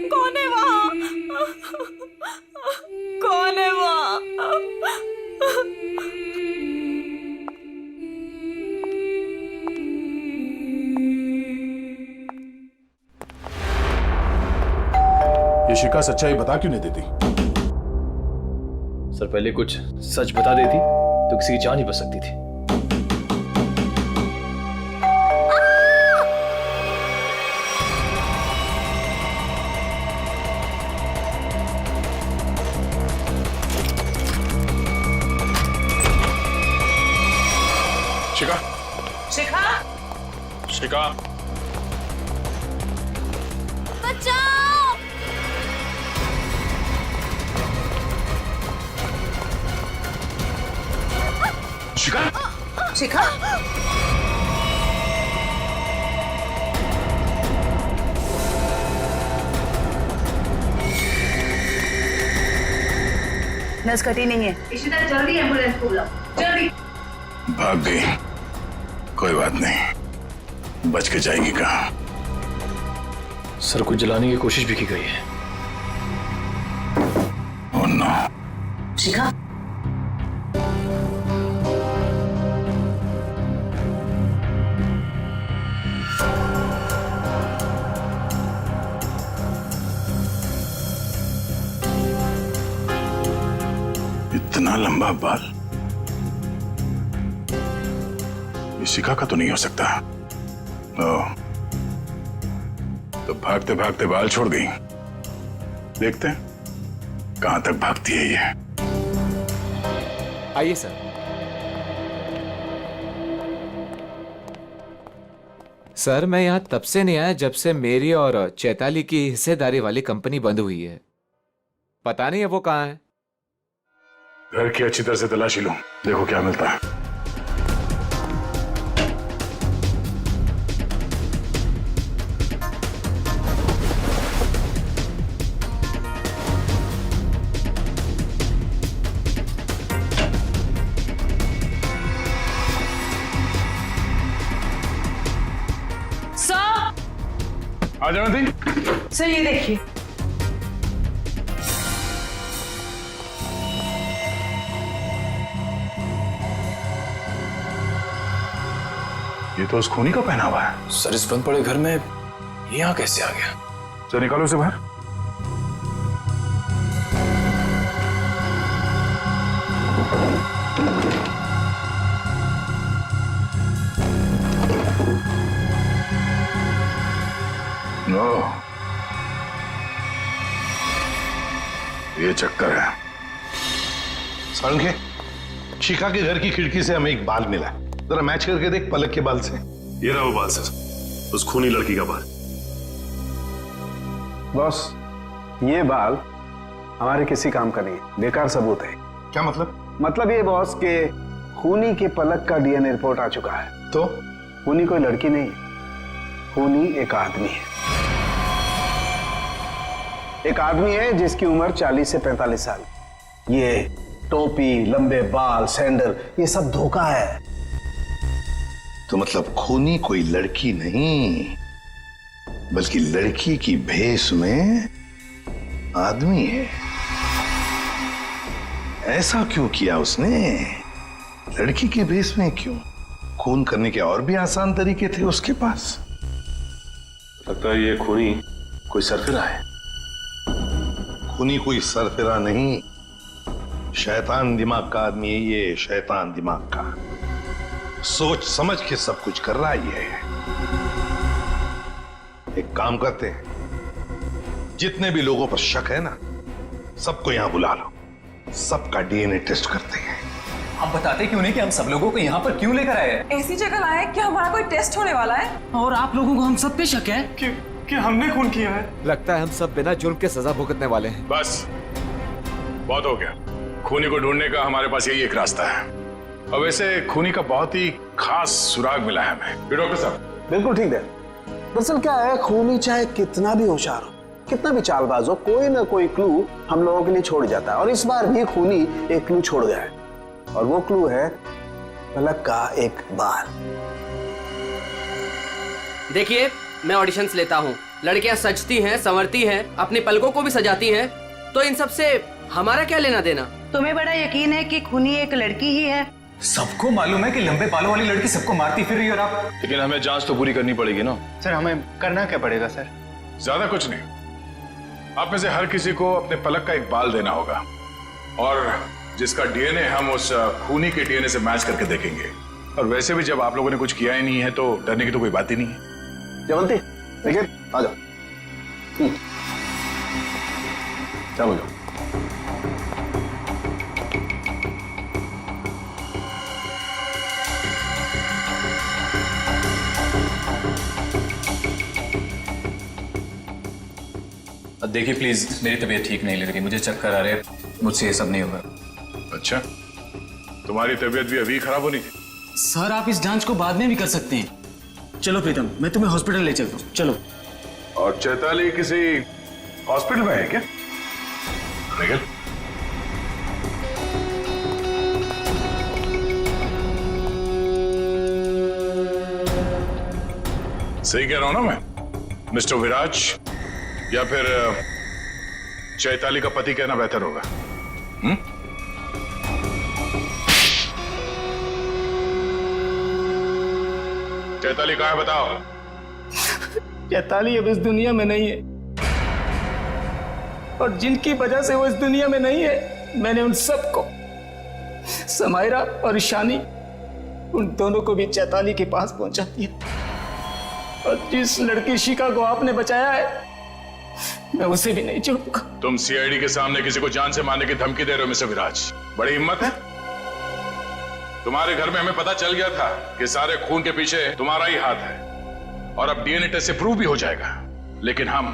कौन है वहां? कौन है वहां? ये शिखा सच्चाई बता क्यों नहीं देती? सर पहले कुछ सच बता देती तो किसी की जान ही बच सकती थी। शिखा, शिखा, शिखा, बचाओ! शिखा, शिखा, नस कटी नहीं है। इशिता जल्दी एम्बुलेंस को बुलाओ, जल्दी। भाग गई, कोई बात नहीं, बच के जाएगी कहाँ? सर को जलाने की कोशिश भी की गई है। दोनों। शिखा, इतना लंबा बाल ये शिखा का तो नहीं हो सकता। तो भागते भागते बाल छोड़ दी। देखते हैं कहां तक भागती है ये। आइए सर। सर मैं यहाँ तब से नहीं आया जब से मेरी और चैताली की हिस्सेदारी वाली कंपनी बंद हुई है। पता नहीं है वो कहाँ है। घर की अच्छी तरह से तलाशी लो, देखो क्या मिलता है। आ जाओ दी। सर ये देखिए, ये तो उस खूनी का पहना हुआ है। सर इस बंद पड़े घर में ये यहाँ कैसे आ गया? चलो निकालो उसे बाहर। नो, ये चक्कर है। सारंगे, शिखा के घर की खिड़की से हमें एक बाल मिला, जरा मैच करके देख पलक के बाल से। ये रहा वो बाल सर, उस खूनी लड़की का बाल। बॉस, ये बाल हमारे किसी काम का नहीं, बेकार सबूत है। क्या मतलब? मतलब ये बॉस के खूनी के पलक का डीएनए रिपोर्ट आ चुका है। तो खूनी कोई लड़की नहीं है, खूनी एक आदमी है। एक आदमी है जिसकी उम्र 40 से 45 साल। ये टोपी, लंबे बाल, सैंडल, ये सब धोखा है। तो मतलब खूनी कोई लड़की नहीं, बल्कि लड़की की भेष में आदमी है। ऐसा क्यों किया उसने? लड़की के भेष में क्यों? खून करने के और भी आसान तरीके थे उसके पास। लगता है ये खूनी कोई सरफिरा है। खूनी कोई सरफिरा नहीं, शैतान दिमाग का आदमी है ये, शैतान दिमाग का। सोच समझ के सब कुछ कर रहा है ये। एक काम करते हैं, जितने भी लोगों पर शक है ना, सबको यहां बुला लो, सबका डीएनए टेस्ट करते हैं। आप बताते क्यों नहीं कि हम सब लोगों को यहाँ पर क्यों लेकर आए हैं? ऐसी जगह लाए क्या हमारा कोई टेस्ट होने वाला है? और आप लोगों को हम सब पे शक है कि हमने खून किया है। लगता है हम सब बिना जुर्म के सजा भुगतने वाले हैं। बस बहुत हो गया। खूनी को ढूंढने का हमारे पास यही एक रास्ता है। और वैसे खूनी का बहुत ही खास सुराग मिला है हमें। डॉक्टर साहब बिल्कुल ठीक है। दरअसल क्या है, खूनी चाहे कितना भी होशियार हो, कितना भी चालबाज हो, कोई ना कोई क्लू हम लोगों के लिए छोड़ जाता है। और इस बार भी खूनी एक क्लू छोड़ गया है, और वो क्लू है पलक का एक बाल। देखिए, मैं ऑडिशंस लेता हूँ, लड़कियां सजती हैं, संवरती हैं, अपनी पलकों को भी सजाती हैं, तो इन सब से हमारा क्या लेना देना? तुम्हें बड़ा यकीन है कि खूनी एक लड़की ही है? सबको मालूम है कि लंबे बालों वाली लड़की सबको मारती फिर रही है और आप। लेकिन हमें जांच तो पूरी करनी पड़ेगी ना। सर हमें करना क्या पड़ेगा सर? ज्यादा कुछ नहीं, आप में से हर किसी को अपने पलक का एक बाल देना होगा, और जिसका डीएनए हम उस खूनी के डीएनए से मैच करके देखेंगे। और वैसे भी जब आप लोगों ने कुछ किया ही नहीं है तो डरने की तो कोई बात ही नहीं है। जयवंती, देखिए आ जाओ। चलो जाओ। देखिए प्लीज, मेरी तबीयत ठीक नहीं लग रही, मुझे चक्कर आ रहे हैं, मुझसे ये सब नहीं होगा। अच्छा, तुम्हारी तबीयत भी अभी खराब होनी थी? सर आप इस जांच को बाद में भी कर सकते हैं। चलो प्रीतम, मैं तुम्हें हॉस्पिटल ले चलता हूँ, चलो। और चैताली किसी हॉस्पिटल में है क्या? निकल। सही कह रहा हूं ना मैं? मिस्टर विराज या फिर चैताली का पति कहना बेहतर होगा। चैताली कहाँ है बताओ। चैताली अब इस दुनिया में नहीं है, और जिनकी वजह से वो इस दुनिया में नहीं है, मैंने उन सबको, समायरा और ईशानी, उन दोनों को भी चैताली के पास पहुंचा दिया। और जिस लड़की शिखा को आपने बचाया है, मैं उसे भी नहीं छोड़ूंगा। तुम सीआईडी के सामने किसी को जान से मारने की धमकी दे रहे हो मिस्टर विराज, बड़ी हिम्मत है। तुम्हारे घर में हमें पता चल गया था कि सारे खून के पीछे तुम्हारा ही हाथ है, और अब डीएनए टेस्ट से प्रूव भी हो जाएगा, लेकिन हम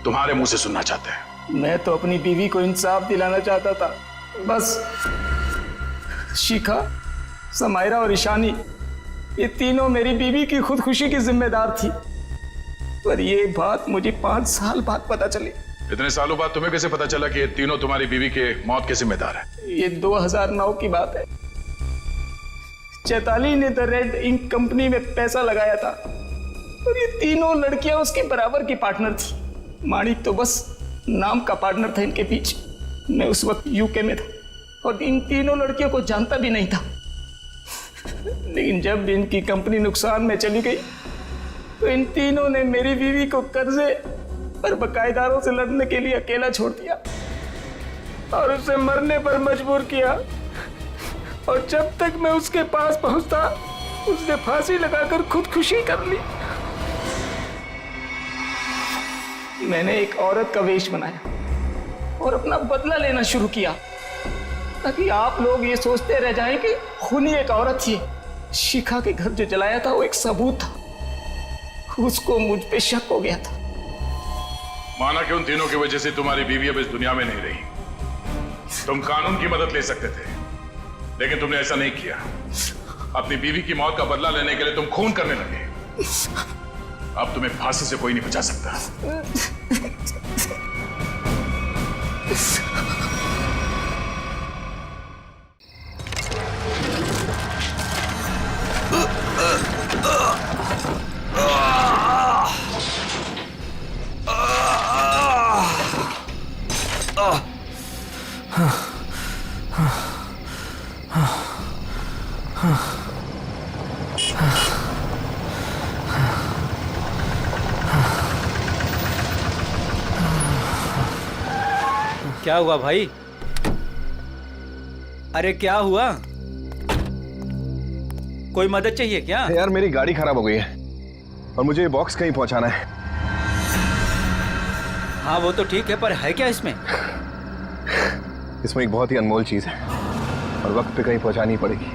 तुम्हारे मुंह से सुनना चाहते हैं। मैं तो अपनी बीवी को इंसाफ दिलाना चाहता था, बस शिखा, समायरा और ईशानी, ये तीनों मेरी बीवी की खुदकुशी की जिम्मेदार थी, पर ये बात मुझे 5 साल बाद पता चली। इतने सालों बाद तुम्हें कैसे पता चला कि ये तीनों तुम्हारी बीवी के मौत के जिम्मेदार है? ये 2009 की बात है। चैताली ने द रेड इंक कंपनी में पैसा लगाया था, और ये तीनों लड़कियां उसके बराबर की पार्टनर थी। माणिक तो बस नाम का पार्टनर था इनके पीछे। मैं उस वक्त यूके में था और इन तीनों लड़कियों को जानता भी नहीं था, लेकिन जब इनकी कंपनी नुकसान में चली गई तो इन तीनों ने मेरी बीवी को कर्जे पर बकायेदारों से लड़ने के लिए अकेला छोड़ दिया और उसे मरने पर मजबूर किया। और जब तक मैं उसके पास पहुंचता, उसने फांसी लगाकर खुदकुशी कर ली। मैंने एक औरत का वेश बनाया और अपना बदला लेना शुरू किया, ताकि आप लोग ये सोचते रह जाएं कि खूनी एक औरत थी। शिखा के घर जो जलाया था वो एक सबूत था, उसको मुझ पे शक हो गया था। माना कि उन तीनों की वजह से तुम्हारी बीवी अब इस दुनिया में नहीं रही। तुम कानून की मदद ले सकते थे, लेकिन तुमने ऐसा नहीं किया। अपनी बीवी की मौत का बदला लेने के लिए तुम खून करने लगे। अब तुम्हें फांसी से कोई नहीं बचा सकता। क्या हुआ भाई? अरे क्या हुआ? कोई मदद चाहिए क्या? यार मेरी गाड़ी खराब हो गई है और मुझे ये बॉक्स कहीं पहुंचाना है। हाँ वो तो ठीक है, पर है क्या इसमें? इसमें एक बहुत ही अनमोल चीज है और वक्त पे कहीं पहुंचानी पड़ेगी।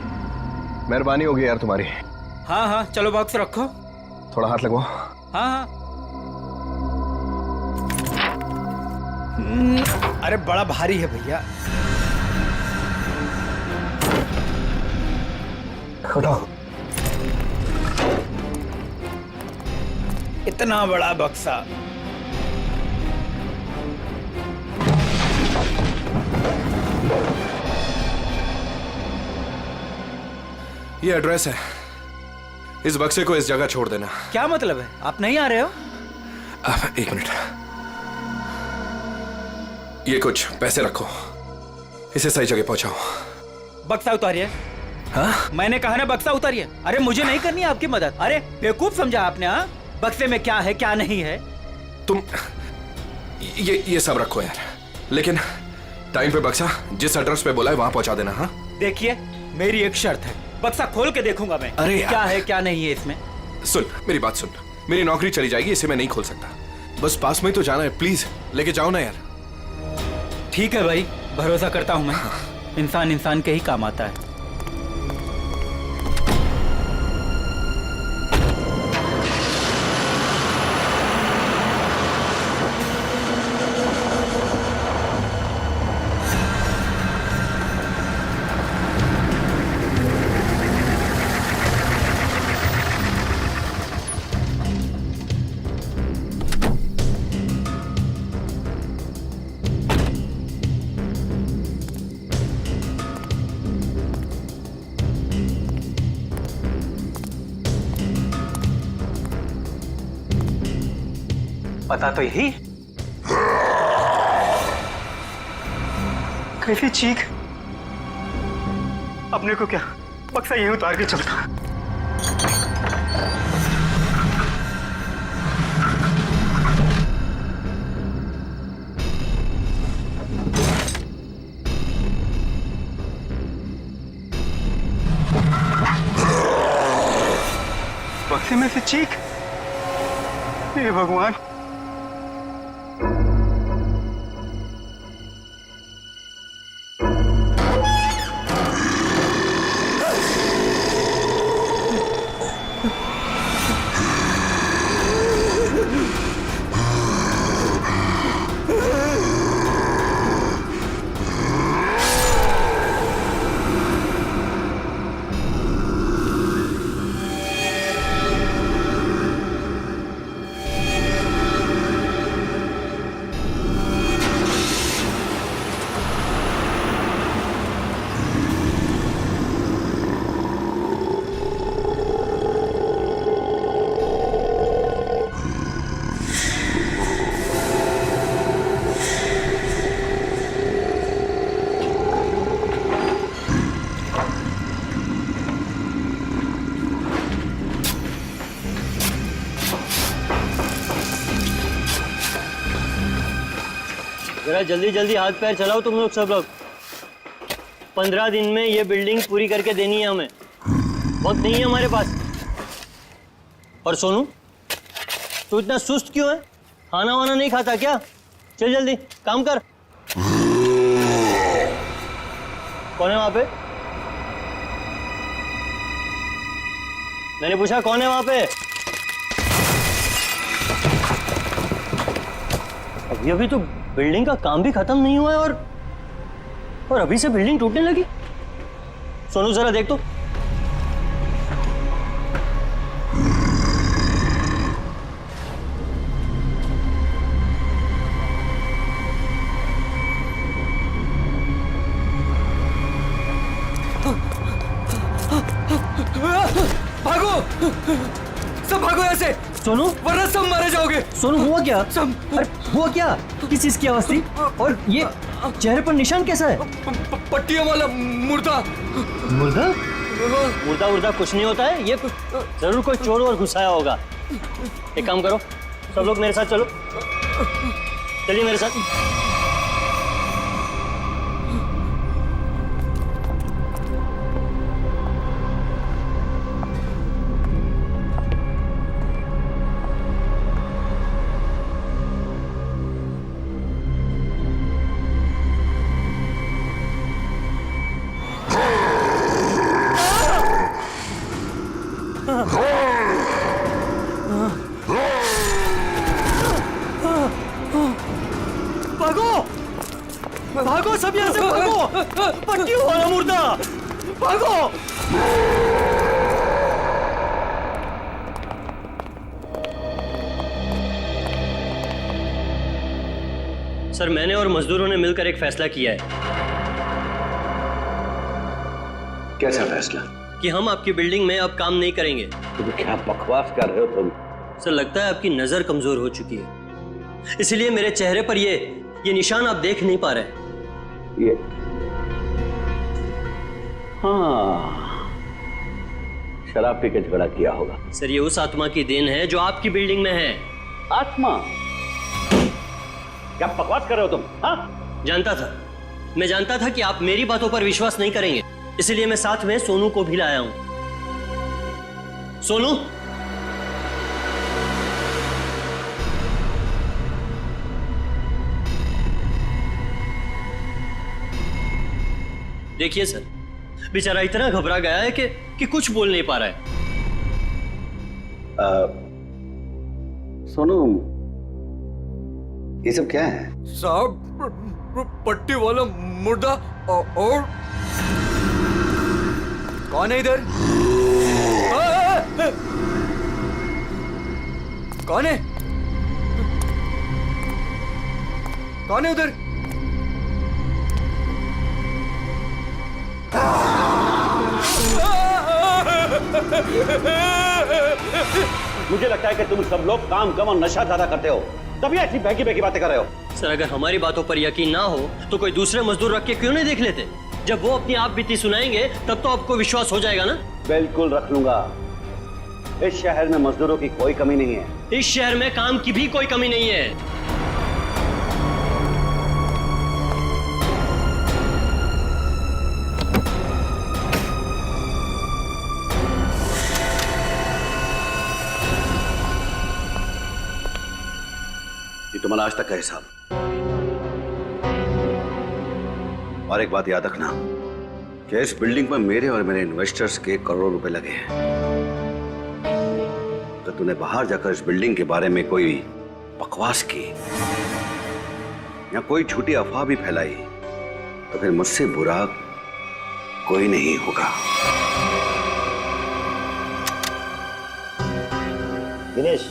मेहरबानी होगी यार तुम्हारी। हाँ हाँ चलो बॉक्स रखो। थोड़ा हाथ लगवाओ। हाँ हाँ। अरे बड़ा भारी है भैया। उठाओ। इतना बड़ा बक्सा। ये एड्रेस है, इस बक्से को इस जगह छोड़ देना। क्या मतलब है? आप नहीं आ रहे हो? एक मिनट, ये कुछ पैसे रखो, इसे सही जगह पहुंचाओ। बक्सा उतारिए। हाँ? मैंने कहा ना बक्सा उतारिए। अरे मुझे नहीं करनी आपकी मदद। अरे बेवकूफ समझा आपने? हाँ, बक्से में क्या है क्या नहीं है? तुम ये सब रखो यार, लेकिन टाइम पे बक्सा जिस एड्रेस पे बोला है वहां पहुंचा देना। हाँ देखिए मेरी एक शर्त है, बक्सा खोल के देखूंगा मैं। अरे क्या है क्या नहीं है इसमें। सुन मेरी बात सुन, मेरी नौकरी चली जाएगी, इसे मैं नहीं खोल सकता। बस पास में ही तो जाना है, प्लीज लेके जाओ ना यार। ठीक है भाई, भरोसा करता हूं मैं। इंसान इंसान के ही काम आता है। पता तो यही। कैसी चीख? अपने को क्या बक्सा यहीं उतार के चलता। बक्से में से चीख? हे भगवान। जरा जल्दी जल्दी हाथ पैर चलाओ तुम लोग सब लोग। 15 दिन में ये बिल्डिंग पूरी करके देनी है हमें, वक्त नहीं है हमारे पास। और सोनू, तू इतना सुस्त क्यों है? खाना वाना नहीं खाता क्या? चल जल्दी काम कर। कौन है वहां पे? मैंने पूछा कौन है वहां पे? अभी तो बिल्डिंग का काम भी खत्म नहीं हुआ है और अभी से बिल्डिंग टूटने लगी। सोनू जरा देख तो। भागो, सब भागो ऐसे। सोनू, वरना सब मारे जाओगे। सोनू हुआ क्या? सब। अरे हुआ क्या? किस चीज की आवाज थी? और ये चेहरे पर निशान कैसा है? पट्टियों वाला मुर्दा। मुर्दा? मुर्दा उर्दा कुछ नहीं होता है, ये जरूर कोई चोर और घुसाया होगा। एक काम करो, सब लोग मेरे साथ चलो, चलिए मेरे साथ। भागो, भागो सब यहाँ से भागो। पट्टियों वाला मुर्दा, भागो। सर, मैंने और मजदूरों ने मिलकर एक फैसला किया है। कैसा फैसला? कि हम आपकी बिल्डिंग में अब काम नहीं करेंगे। तुम क्या बकवास कर रहे हो तुम? सर, लगता है आपकी नजर कमजोर हो चुकी है, इसलिए मेरे चेहरे पर ये निशान आप देख नहीं पा रहे। ये हाँ, शराब पी के झगड़ा किया होगा। सर, ये उस आत्मा की देन है जो आपकी बिल्डिंग में है। आत्मा? क्या बकवास कर रहे हो तुम? हाँ? जानता था, मैं जानता था कि आप मेरी बातों पर विश्वास नहीं करेंगे, इसलिए मैं साथ में सोनू को भी लाया हूं। सोनू, देखिए सर, बेचारा इतना घबरा गया है कि कुछ बोल नहीं पा रहा है। सोनू, ये सब क्या है? साहब, पट्टी वाला मुर्दा और कौन है इधर? कौन है? कौन है उधर? मुझे लगता है कि तुम सब लोग काम कम और नशा ज्यादा करते हो, तभी ऐसी बहकी बहकी बातें कर रहे हो। सर अगर हमारी बातों पर यकीन ना हो तो कोई दूसरे मजदूर रख के क्यों नहीं देख लेते? जब वो अपनी आप बीती सुनाएंगे तब तो आपको विश्वास हो जाएगा ना। बिल्कुल रख लूंगा। इस शहर में मजदूरों की कोई कमी नहीं है। इस शहर में काम की भी कोई कमी नहीं है। ये तुम्हारा आज तक का हिसाब। और एक बात याद रखना कि इस बिल्डिंग पर मेरे और मेरे इन्वेस्टर्स के करोड़ों रुपए लगे हैं। तो तूने बाहर जाकर इस बिल्डिंग के बारे में कोई बकवास की या कोई झूठी अफवाह भी फैलाई तो फिर मुझसे बुरा कोई नहीं होगा। दिनेश,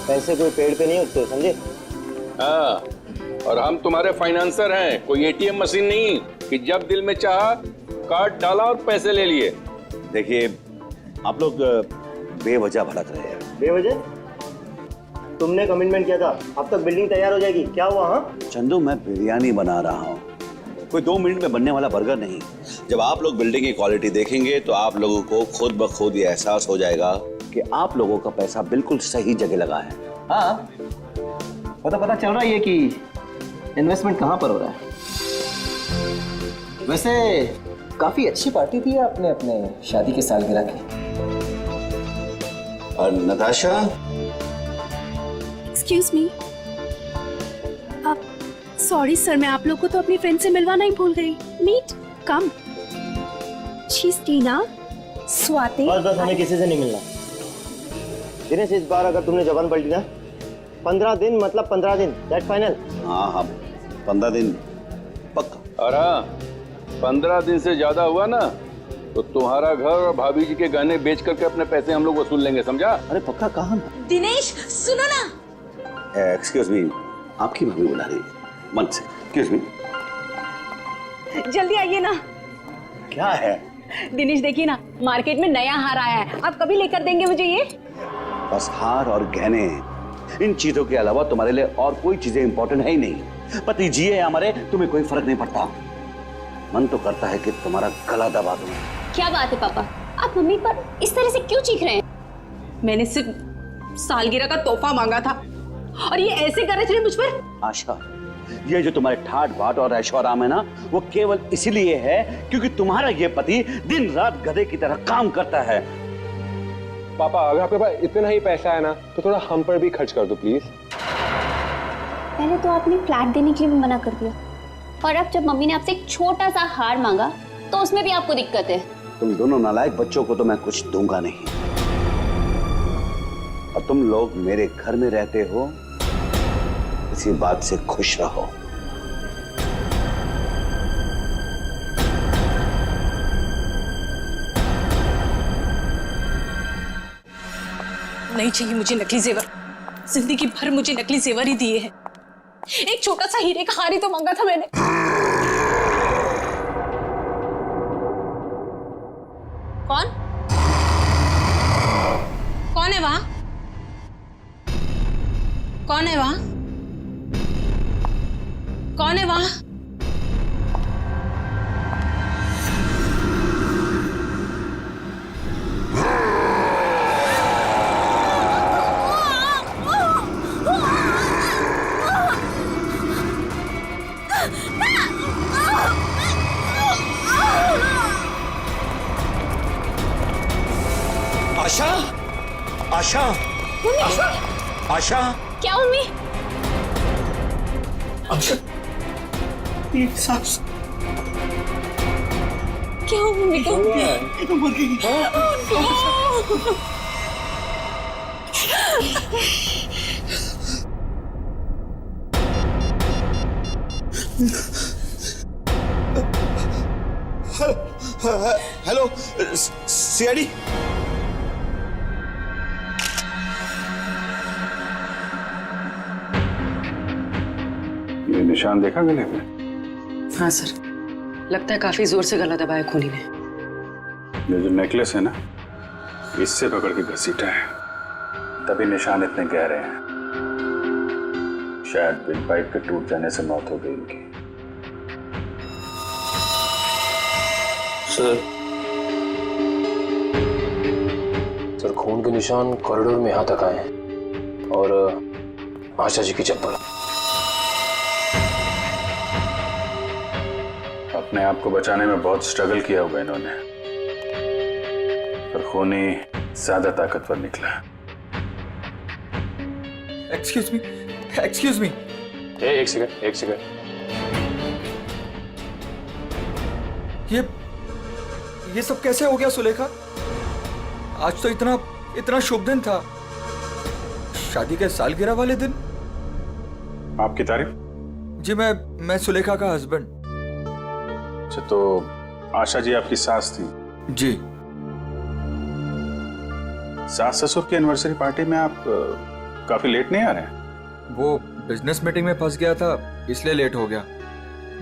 पैसे कोई पेड़ पे नहीं उगते, समझे? हाँ, और हम तुम्हारे फाइनेंसर हैं, कोई एटीएम मशीन नहीं कि जब दिल में चाहा कार्ड डाला और पैसे ले लिए। देखिए, आप लोग बेवजह भड़क रहे हैं। बेवजह? तुमने कमिटमेंट किया था, अब तक बिल्डिंग तैयार हो जाएगी, क्या हुआ? हाँ चंदू, मैं बिरयानी बना रहा हूँ, कोई 2 मिनट में बनने वाला बर्गर नहीं। जब आप लोग बिल्डिंग की क्वालिटी देखेंगे तो आप लोगों को खुद ब खुद ये एहसास हो जाएगा कि आप लोगों का पैसा बिल्कुल सही जगह लगा है। हाँ, पता चल रहा है कि इन्वेस्टमेंट कहाँ पर हो रहा है। वैसे काफी अच्छी पार्टी थी आपने अपने शादी की सालगिरह की। और Natasha, excuse me, sorry sir, मैं आप लोग को तो अपनी फ्रेंड से मिलवाना ही भूल गई। मीट, कम। शीज टीना, स्वाति। बस हमें किसी से नहीं मिलना। दिनेश, इस बार अगर तुमने जबान पलटी ना, 15 दिन मतलब 15 दिन, दैट फाइनल। हाँ हाँ, 15 दिन पक्का। और हाँ, 15 दिन से ज्यादा हुआ ना तो तुम्हारा घर और भाभी जी के गहने बेच करके अपने पैसे हम लोग वसूल लेंगे, समझा? अरे पक्का कहाँ? दिनेश सुनो ना। एक्सक्यूज मी, आपकी भाभी बुला रही है मन से। एक्सक्यूज मी, जल्दी आइए ना। क्या है? दिनेश देखिए ना, मार्केट में नया हार आया है, आप कभी लेकर देंगे मुझे ये? बस हार और गहने, इन चीजों के अलावा तुम्हारे लिए और कोई चीजें इंपॉर्टेंट है ही नहीं। पति जिए हमारे, तुम्हें कोई फर्क नहीं पड़ता। मन तो करता है कि तुम्हारा गला दबा दूं। क्या बात है पापा, आप मम्मी पर इस तरह से क्यों चीख रहे हैं? मैंने सिर्फ सालगिरह का तोहफा मांगा था और ये ऐसे कर रहे थे मुझ पर। आशा, ये जो तुम्हारे ठाट बाट और ऐशो आराम है ना, वो केवल इसीलिए है क्योंकि तुम्हारा ये पति दिन रात गधे की तरह काम करता है। पापा, अगर आपके पास इतना ही पैसा है ना तो थोड़ा हम पर भी खर्च कर दो प्लीज। पहले तो आपने फ्लैट देने के लिए भी मना कर दिया, और अब जब मम्मी ने आपसे एक छोटा सा हार मांगा तो उसमें भी आपको दिक्कत है। तुम दोनों नालायक बच्चों को तो मैं कुछ दूंगा नहीं, और तुम लोग मेरे घर में रहते हो, इसी बात से खुश रहो। नहीं चाहिए मुझे नकली जेवर, जिंदगी भर मुझे नकली जेवर ही दिए हैं। एक छोटा सा हीरे का हार ही तो मांगा था मैंने। कौन? कौन है वहां? कौन है वहां? कौन है वहां? आशा, आशा, आशा, आशा। क्या मम्मी? आशा, एक सांस। क्या हुआ मम्मी को? मर गई। Hello CID. ये निशान देखा गले पे? हाँ सर, लगता है काफी जोर से गला दबाया खूनी ने। ये जो नेकलेस है ना, इससे पकड़ के घसीटा है, तभी निशान इतने गहरे हैं। शायद विंड पाइप के टूट जाने से मौत हो गई उनकी। सर खून के निशान कॉरिडोर में यहां तक आए हैं और आशा जी की चप्पल। अपने आप को बचाने में बहुत स्ट्रगल किया होगा इन्होंने, पर खूनी ज्यादा ताकतवर निकला। Excuse me. एक सेकंड। ये सब कैसे हो गया सुलेखा? आज तो इतना शुभ दिन था, शादी के सालगिरह वाले दिन। आपकी तारीफ? जी मैं सुलेखा का हस्बैंड। अच्छा, तो आशा जी आपकी सास थी? जी। सास ससुर की एनिवर्सरी पार्टी में आप काफी लेट नहीं आ रहे हैं? वो बिजनेस मीटिंग में फंस गया था, इसलिए लेट हो गया।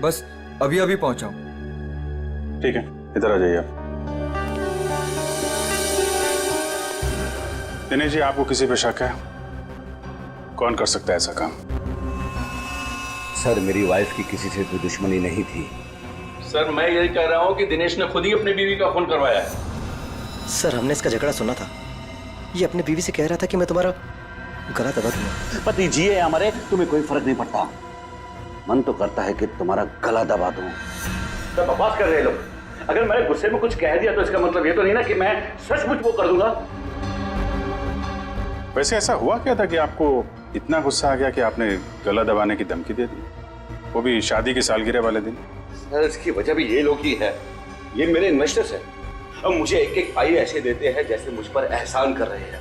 बस अभी पहुंचा हूं। ठीक है, इधर आ जाइए आप। दिनेश जी, आपको किसी पे शक है? कौन कर सकता है ऐसा काम? सर, मेरी वाइफ की किसी से कोई दुश्मनी नहीं थी। सर, मैं यही कह रहा हूं कि दिनेश ने खुद ही अपनी बीवी का खून करवाया है। सर, हमने इसका झगड़ा सुना था। ये अपनी बीवी से कह रहा था कि मैं तुम्हारा गला दबा दूंगा। पति जिए या मरे तुम्हें कोई फर्क नहीं पड़ता। मन तो करता है कि तुम्हारा गला दबा दूं। तो बकवास कर रहे हैं लोग। अगर मैंने गुस्से में कुछ कह दिया तो इसका मतलब ये तो नहीं ना कि मैं सचमुच वो कर दूंगा। वैसे ऐसा हुआ क्या था कि आपको इतना गुस्सा आ गया कि आपने गला दबाने की धमकी दे दी, वो भी शादी की सालगिरह वाले दिन? सर, इसकी वजह भी ये लोग ही है। ये मेरे इन्वेस्टर्स हैं। अब मुझे एक पाई ऐसे देते हैं जैसे मुझ पर एहसान कर रहे हैं।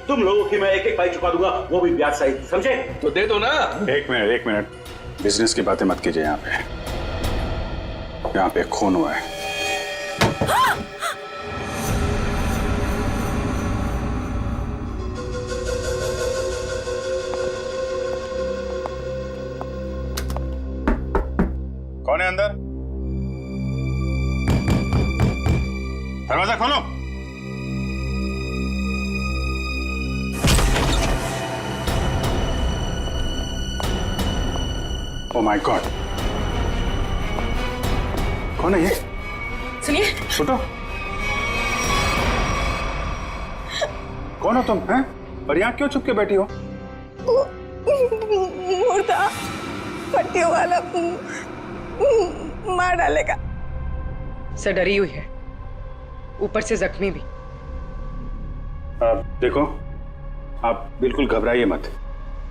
तुम लोगों की मैं एक पाई चुका दूंगा, वो भी ब्याज सहित, समझे? तो दे दो ना। एक मिनट, बिजनेस की बातें मत कीजिए। यहाँ पे खून हुआ है। कौन है अंदर? दरवाजा खोलो। ओह माय गॉड, कौन है ये? सुनिए। छोटो, कौन हो तुम हैं? और यहाँ क्यों चुप के बैठी हो? मुर्दा पट्टियों वाला मार डालेगा। सर, डरी हुई है, ऊपर से जख्मी भी। देखो, आप बिल्कुल घबराइए मत।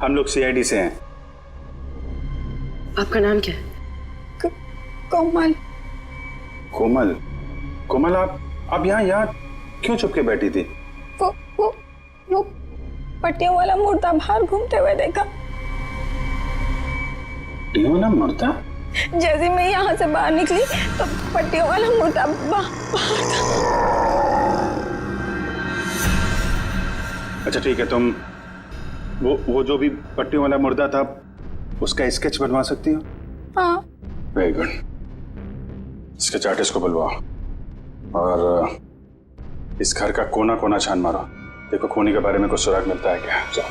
हम लोग सीआईडी से हैं। आपका नाम क्या है? कोमल। कोमल, आप यहाँ क्यों चुप के बैठी थी? वो पट्टियों वाला मुर्दा बाहर घूमते हुए देखा। पट्टियों वाला मुर्दा? जैसे मैं यहाँ से बाहर निकली तो पट्टियों वाला मुर्दा बाहर था। अच्छा ठीक है, तुम वो जो भी पट्टियों वाला मुर्दा था उसका स्केच बनवा सकती हो? हाँ। Very good. स्केच आर्टिस्ट को बुलवाओ और इस घर का कोना कोना छान मारो। देखो खूनी के बारे में कुछ सुराग मिलता है क्या? जाओ।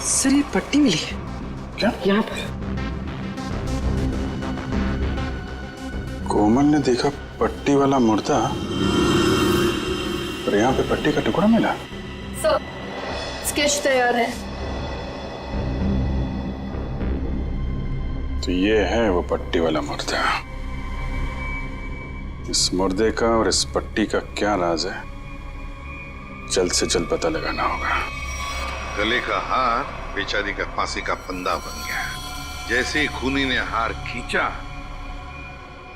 सर, ये पट्टी मिली है। क्या? यहाँ पर। कोमल ने देखा पट्टी वाला मुर्दा, और यहाँ पे पट्टी का टुकड़ा मिला। सर, स्केच तैयार है। तो ये है वो पट्टी वाला मुर्दा। इस मुर्दे का और इस पट्टी का क्या राज है, जल्द से जल्द पता लगाना होगा। गले का हार बेचारी का फांसी का फंदा बन गया। जैसे ही खूनी ने हार खींचा,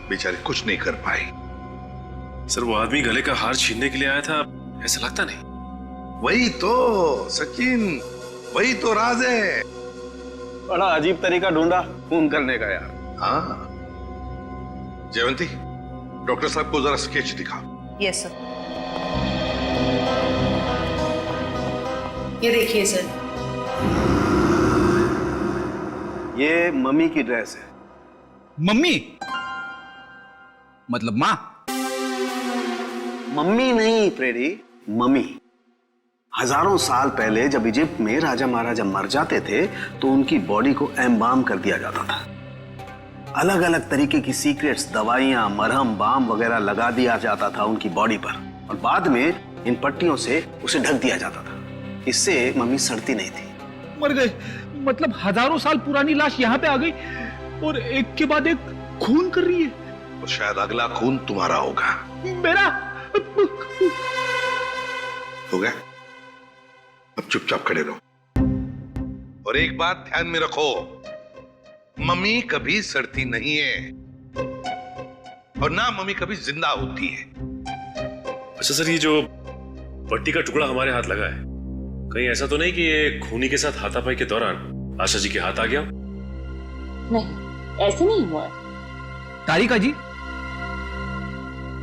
बेचारी कुछ नहीं कर पाई। सर, वो आदमी गले का हार छीनने के लिए आया था, ऐसा लगता नहीं? वही तो सचिन, वही तो राज है। बड़ा अजीब तरीका ढूंढा खून करने का यार। हाँ, जयवंती, डॉक्टर साहब को जरा स्केच दिखा। Yes sir. ये देखिए सर। ये मम्मी की ड्रेस है। मम्मी मतलब माँ? मम्मी नहीं प्रेडी, मम्मी। हजारों साल पहले जब इजिप्ट में राजा महाराजा मर जाते थे तो उनकी बॉडी को एम्बाम कर दिया जाता था। अलग अलग तरीके की सीक्रेट्स, दवाइयां, मरहम, बाम वगैरह लगा दिया जाता था उनकी बॉडी पर और बाद में इन पट्टियों से उसे ढक दिया जाता था। इससे मम्मी सड़ती नहीं थी। मर गए मतलब हजारों साल पुरानी लाश यहाँ पे आ गई और एक के बाद एक खून कर रही है। और शायद अगला खून तुम्हारा होगा। मेरा हो गया? अब चुपचाप खड़े रहो। और एक बात ध्यान में रखो, मम्मी कभी सड़ती नहीं है और ना मम्मी कभी जिंदा होती है। अच्छा सर, ये जो पट्टी का टुकड़ा हमारे हाथ लगा है, कहीं ऐसा तो नहीं कि ये खूनी के साथ हाथापाई के दौरान आशा जी के हाथ आ गया? नहीं, ऐसे नहीं हुआ। तारिका जी,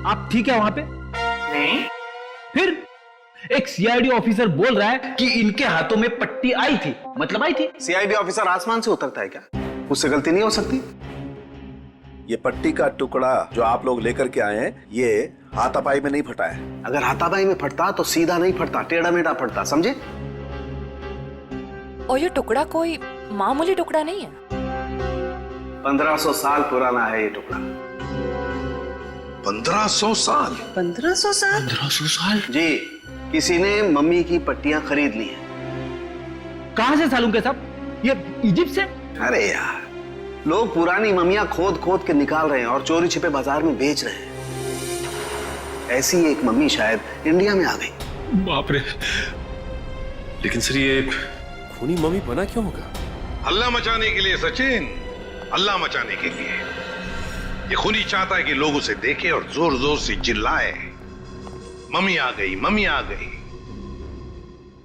आप ठीक है वहां पे? नहीं। फिर एक सीआईडी ऑफिसर बोल रहा है कि इनके हाथों में पट्टी आई थी, मतलब आई थी। सीआईडी ऑफिसर आसमान से उतरता है क्या? उससे गलती नहीं हो सकती। ये पट्टी का टुकड़ा जो आप लोग लेकर के आए हैं, ये हाथापाई में नहीं फटा है। अगर हाथापाई में फटता तो सीधा नहीं फटता, टेढ़ा मेढ़ा फटता, समझे? और ये टुकड़ा कोई मामूली टुकड़ा नहीं है। 1500 साल पुराना है ये टुकड़ा। 1500 साल? 1500 साल? 1500 साल? जी, किसी ने मम्मी की पट्टियां खरीद ली हैं। कहां से सालूं के साहब? ये इजिप्ट से? अरे यार, लोग पुरानी मम्मियां खोद खोद के निकाल रहे हैं और चोरी छिपे बाजार में बेच रहे हैं। ऐसी एक मम्मी शायद इंडिया में आ गई। बाप रे! लेकिन सर, ये खूनी मम्मी बना क्यों होगा? हल्ला मचाने के लिए सचिन, हल्ला मचाने के लिए। ये खूनी चाहता है कि लोग उसे देखें और जोर जोर से चिल्लाए, मम्मी आ गई, मम्मी आ गई।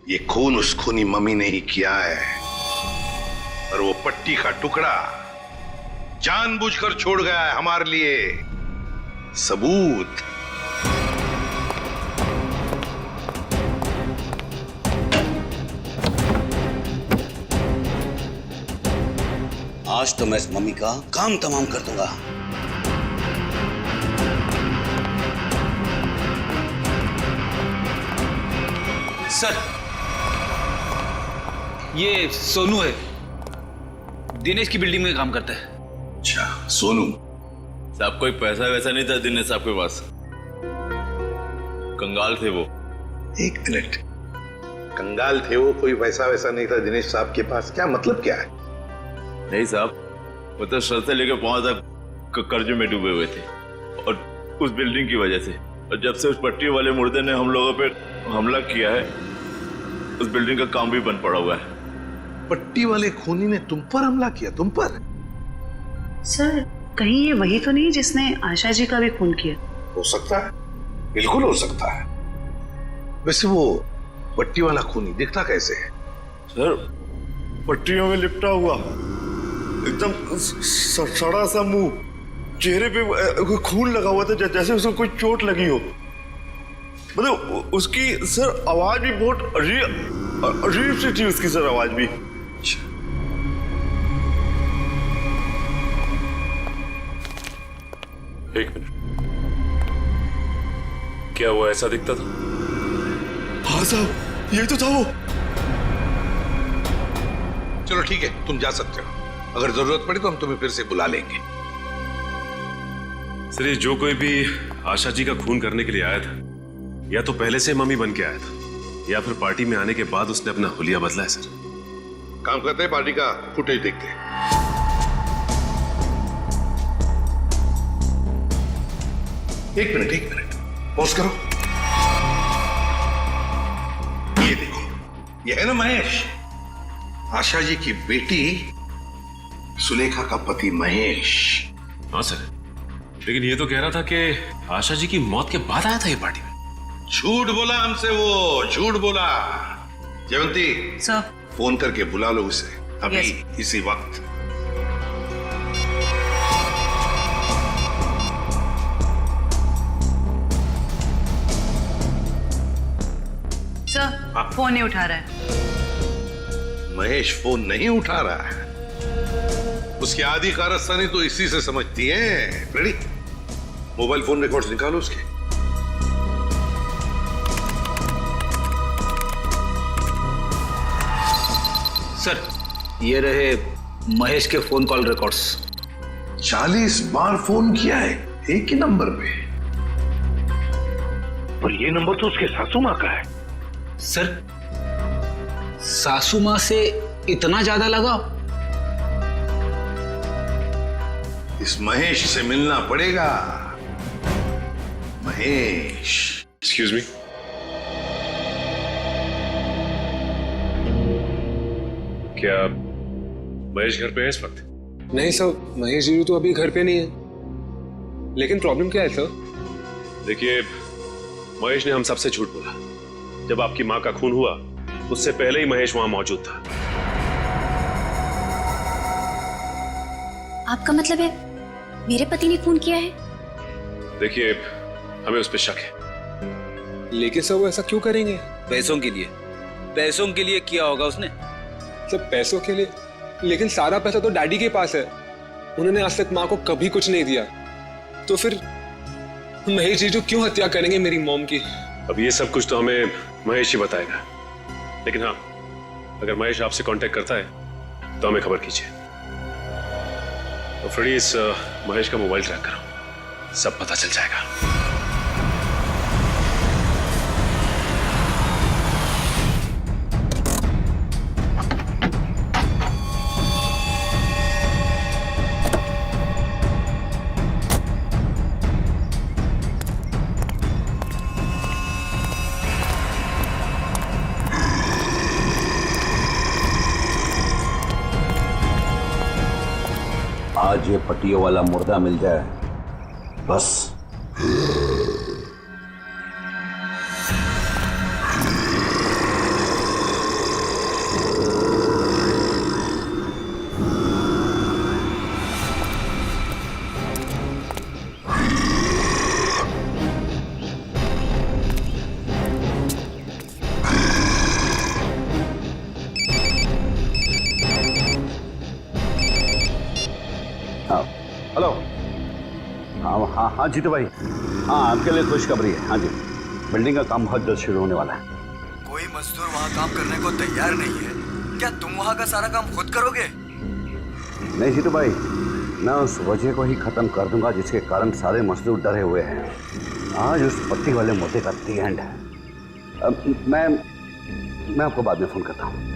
ये खून उस खूनी मम्मी ने ही किया है और वो पट्टी का टुकड़ा जानबूझकर छोड़ गया है हमारे लिए सबूत। आज तो मैं इस मम्मी का काम तमाम कर दूंगा। सर, ये सोनू है, दिनेश की बिल्डिंग में काम करता है। अच्छा, सोनू साहब, कोई पैसा वैसा नहीं था दिनेश साहब के पास, कंगाल थे वो। एक मिनट, कंगाल थे वो, कोई पैसा वैसा नहीं था दिनेश साहब के पास, क्या मतलब क्या है? नहीं साहब, वो तो सर से लेकर पांव तक कर्जे में डूबे हुए थे और उस बिल्डिंग की वजह से। और जब से उस पट्टी वाले मुर्दे ने हम लोगों पे हमला किया है, उस बिल्डिंग का काम भी बंद पड़ा हुआ है। पट्टी वाले खूनी ने तुम पर हमला किया? तुम पर? सर, कहीं ये वही तो नहीं जिसने आशा जी का भी खून किया? हो सकता है, बिल्कुल हो सकता है। वैसे वो पट्टी वाला खूनी दिखता कैसे है? सर, पट्टियों में लिपटा हुआ, एकदम सड़ा सा मुंह, चेहरे पे खून लगा हुआ था जैसे उसको कोई चोट लगी हो। मतलब उसकी सर आवाज भी बहुत अजीब सी थी, उसकी सर आवाज भी। एक मिनट, क्या वो ऐसा दिखता था? हाँ साहब, ये तो था वो। चलो ठीक है, तुम जा सकते हो। अगर जरूरत पड़ी तो हम तुम्हें फिर से बुला लेंगे। सर, ये जो कोई भी आशा जी का खून करने के लिए आया था, या तो पहले से मम्मी बन के आया था, या फिर पार्टी में आने के बाद उसने अपना हुलिया बदला है। सर, काम करते हैं, पार्टी का फुटेज देखते हैं। एक मिनट, पॉज करो। ये देखो, ये है ना महेश, आशा जी की बेटी सुलेखा का पति महेश। हाँ सर, लेकिन ये तो कह रहा था कि आशा जी की मौत के बाद आया था ये पार्टी में। झूठ बोला हमसे, वो झूठ बोला। जयवंती सर, फोन करके बुला लो उसे अभी, इसी वक्त। सर, फोन नहीं उठा रहा है। महेश फोन नहीं उठा रहा है, उसकी आधी कारस्तानी तो इसी से समझती है। रेडी, मोबाइल फोन रिकॉर्ड्स निकालो उसके। सर, ये रहे महेश के फोन कॉल रिकॉर्ड्स। 40 बार फोन किया है एक ही नंबर पे, और ये नंबर तो उसके सासू माँ का है। सर, सासू माँ से इतना ज्यादा लगाव? इस महेश से मिलना पड़ेगा। महेश। एक्सक्यूज मी, क्या महेश घर पे है इस वक्त? नहीं सर, महेश जी तो अभी घर पे नहीं है। लेकिन प्रॉब्लम क्या है सर? देखिए, महेश ने हम सबसे झूठ बोला। जब आपकी मां का खून हुआ उससे पहले ही महेश वहां मौजूद था। आपका मतलब है मेरे पति ने खून किया है? देखिए, हमें उस पर शक है। लेकिन सर वो ऐसा क्यों करेंगे? पैसों के लिए। पैसों के लिए किया होगा उसने। सर पैसों के लिए? लेकिन सारा पैसा तो डैडी के पास है। उन्होंने आज तक माँ को कभी कुछ नहीं दिया। तो फिर महेश जीजू क्यों हत्या करेंगे मेरी मॉम की? अब ये सब कुछ तो हमें महेश ही बताएगा। लेकिन हाँ, अगर महेश आपसे कांटेक्ट करता है तो हमें खबर कीजिए। तो फ्रेडी, इस महेश का मोबाइल ट्रैक करो, सब पता चल जाएगा। आज ये पट्टियों वाला मुर्दा मिल जाए बस। हेलो। हाँ हाँ जीतू भाई, हाँ आपके लिए खुशखबरी है। हाँ जी, बिल्डिंग का काम बहुत जल्द शुरू होने वाला है। कोई मजदूर वहाँ काम करने को तैयार नहीं है। क्या तुम वहाँ का सारा काम खुद करोगे? नहीं जीतू भाई, मैं उस वजह को ही खत्म कर दूंगा जिसके कारण सारे मजदूर डरे हुए हैं। आज उस पट्टी वाले मुद्दे का दी एंड है। मैं आपको बाद में फोन करता हूँ।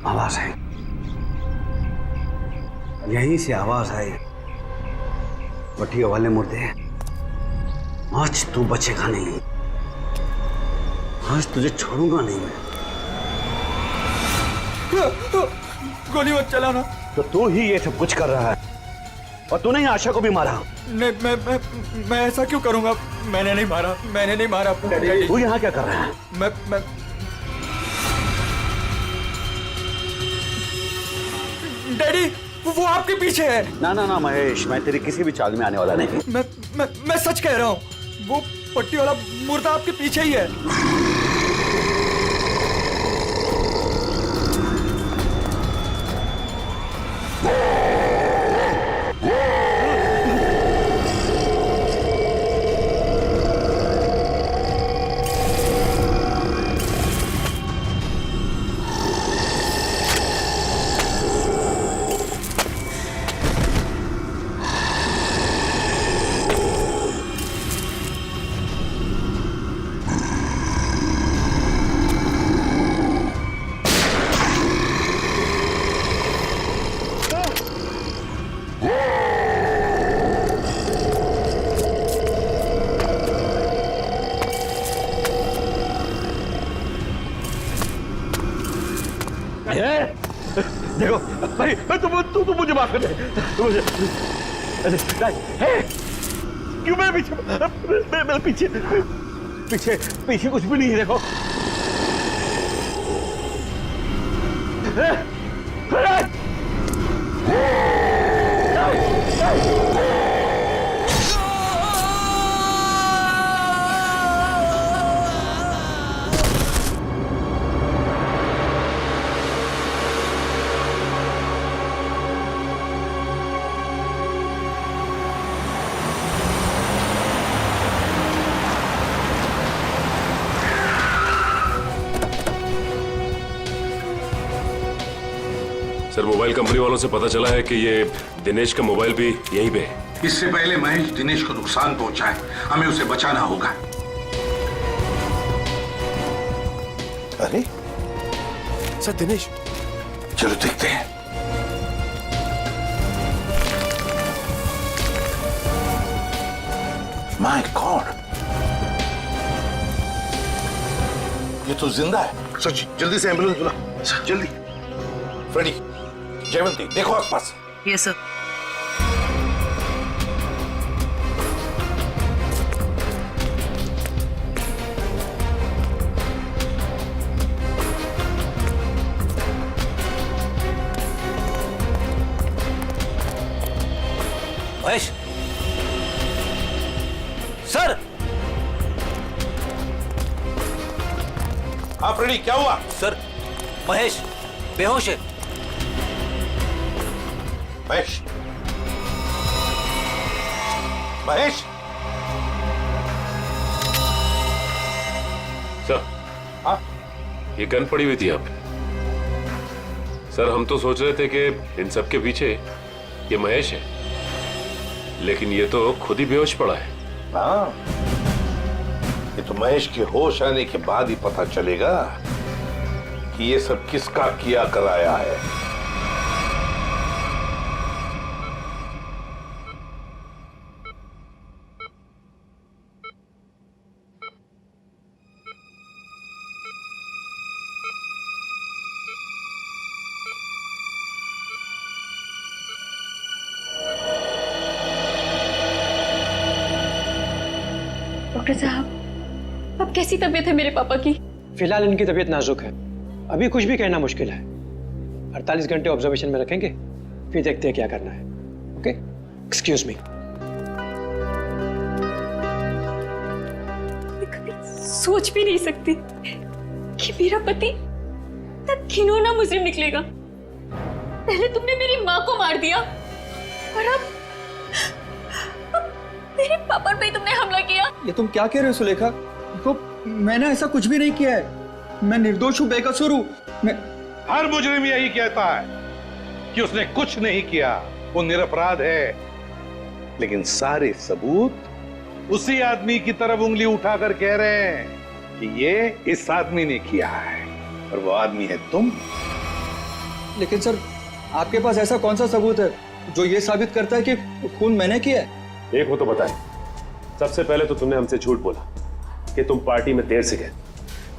आवाज आई, यहीं से आवाज आई। पट्टियों वाले मुर्दे, आज तू बचेगा नहीं। आज तुझे छोड़ूंगा नहीं मैं। गोली मत चलाना। तो तू ही ये सब कुछ कर रहा है, और तूने ही आशा को भी मारा। नहीं, मैं ऐसा क्यों करूंगा? मैंने नहीं मारा। तू यहाँ क्या कर रहा है? मैं डैडी, वो आपके पीछे है। ना महेश, मैं तेरी किसी भी चाल में आने वाला नहीं। मैं सच कह रहा हूँ, वो पट्टी वाला मुर्दा आपके पीछे ही है। देखो भाई, तू मुझे माफ कर दे। क्यों मेरे पीछे? मेरे पीछे पीछे पीछे कुछ भी नहीं है। देखो सर, मोबाइल कंपनी वालों से पता चला है कि ये दिनेश का मोबाइल भी यहीं पे है। इससे पहले महेश दिनेश को नुकसान पहुंचाए, हमें उसे बचाना होगा। अरे सर, दिनेश। चलो देखते हैं। माय गॉड, ये तो जिंदा है। सच, जल्दी से एम्बुलेंस बुला, जल्दी। फ्रेडी, जयवंती, देखो आसपास। Yes sir. महेश सर। हाँ फ्रेडी, क्या हुआ? सर, महेश बेहोश है। महेश, महेश। सर, हाँ, ये गन पड़ी हुई थी आप। सर, हम तो सोच रहे थे कि इन सब के पीछे ये महेश है, लेकिन ये तो खुद ही बेहोश पड़ा है। हाँ, ये तो महेश के होश आने के बाद ही पता चलेगा कि ये सब किसका किया कराया है। डॉक्टर साहब, अब कैसी तबीयत है मेरे पापा की? फिलहाल इनकी तबीयत नाजुक है, अभी कुछ भी कहना मुश्किल है। 48 घंटे ऑब्जर्वेशन में रखेंगे, फिर देखते हैं क्या करना है। Okay, excuse me. मैं कभी सोच भी नहीं सकती कि मेरा पति तब घिनौना मुजरिम निकलेगा। पहले तुमने मेरी माँ को मार दिया और अब मेरे पापा पे तुमने हमला किया। ये तुम क्या कह रहे हो सुलेखा? देखो, मैंने ऐसा कुछ भी नहीं किया है। मैं निर्दोष हूँ, बेकसूर हूँ। मैं हर मुजरिम यही कहता है कि उसने कुछ नहीं किया, वो निरपराध है। लेकिन सारे सबूत उसी आदमी की तरफ उंगली उठाकर कह रहे हैं कि ये इस आदमी ने किया है, और वो आदमी है तुम। लेकिन सर, आपके पास ऐसा कौन सा सबूत है जो ये साबित करता है कि खून मैंने किया है? एक हो तो बताए। सबसे पहले तो तुमने हमसे झूठ बोला कि तुम पार्टी में देर से गए,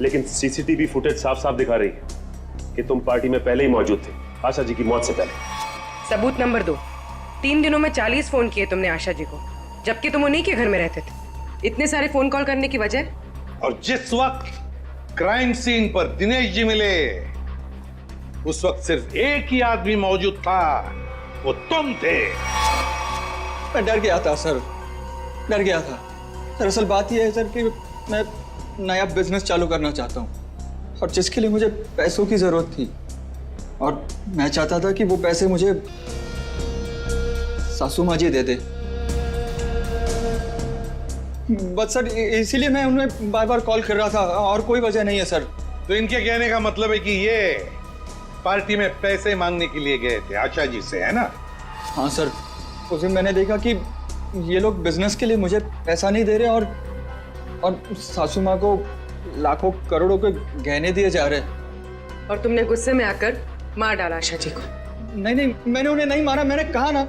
लेकिन सीसीटीवी फुटेज साफ साफ दिखा रही है कि तुम पार्टी में पहले ही मौजूद थे, आशा जी की मौत से पहले। सबूत नंबर 2, 3 दिनों में 40 फोन किए तुमने आशा जी को, जबकि तुम उन्हीं के घर में रहते थे। इतने सारे फोन कॉल करने की वजह? और जिस वक्त क्राइम सीन पर दिनेश जी मिले, उस वक्त सिर्फ एक ही आदमी मौजूद था, वो तुम थे। मैं डर गया था सर, डर गया था। दरअसल बात यह है सर कि मैं नया बिजनेस चालू करना चाहता हूँ, और जिसके लिए मुझे पैसों की जरूरत थी, और मैं चाहता था कि वो पैसे मुझे सासू माँ जी दे दे। बस सर, इसीलिए मैं उन्हें बार बार कॉल कर रहा था, और कोई वजह नहीं है सर। तो इनके कहने का मतलब है कि ये पार्टी में पैसे मांगने के लिए गए थे आशा जी से, है ना? हाँ सर, उस दिन मैंने देखा कि ये लोग बिजनेस के लिए मुझे पैसा नहीं दे रहे, और सासू माँ को लाखों करोड़ों के गहने दिए जा रहे। और तुमने गुस्से में आकर मार डाला आशा जी को? नहीं नहीं, मैंने उन्हें नहीं मारा। मैंने कहा ना,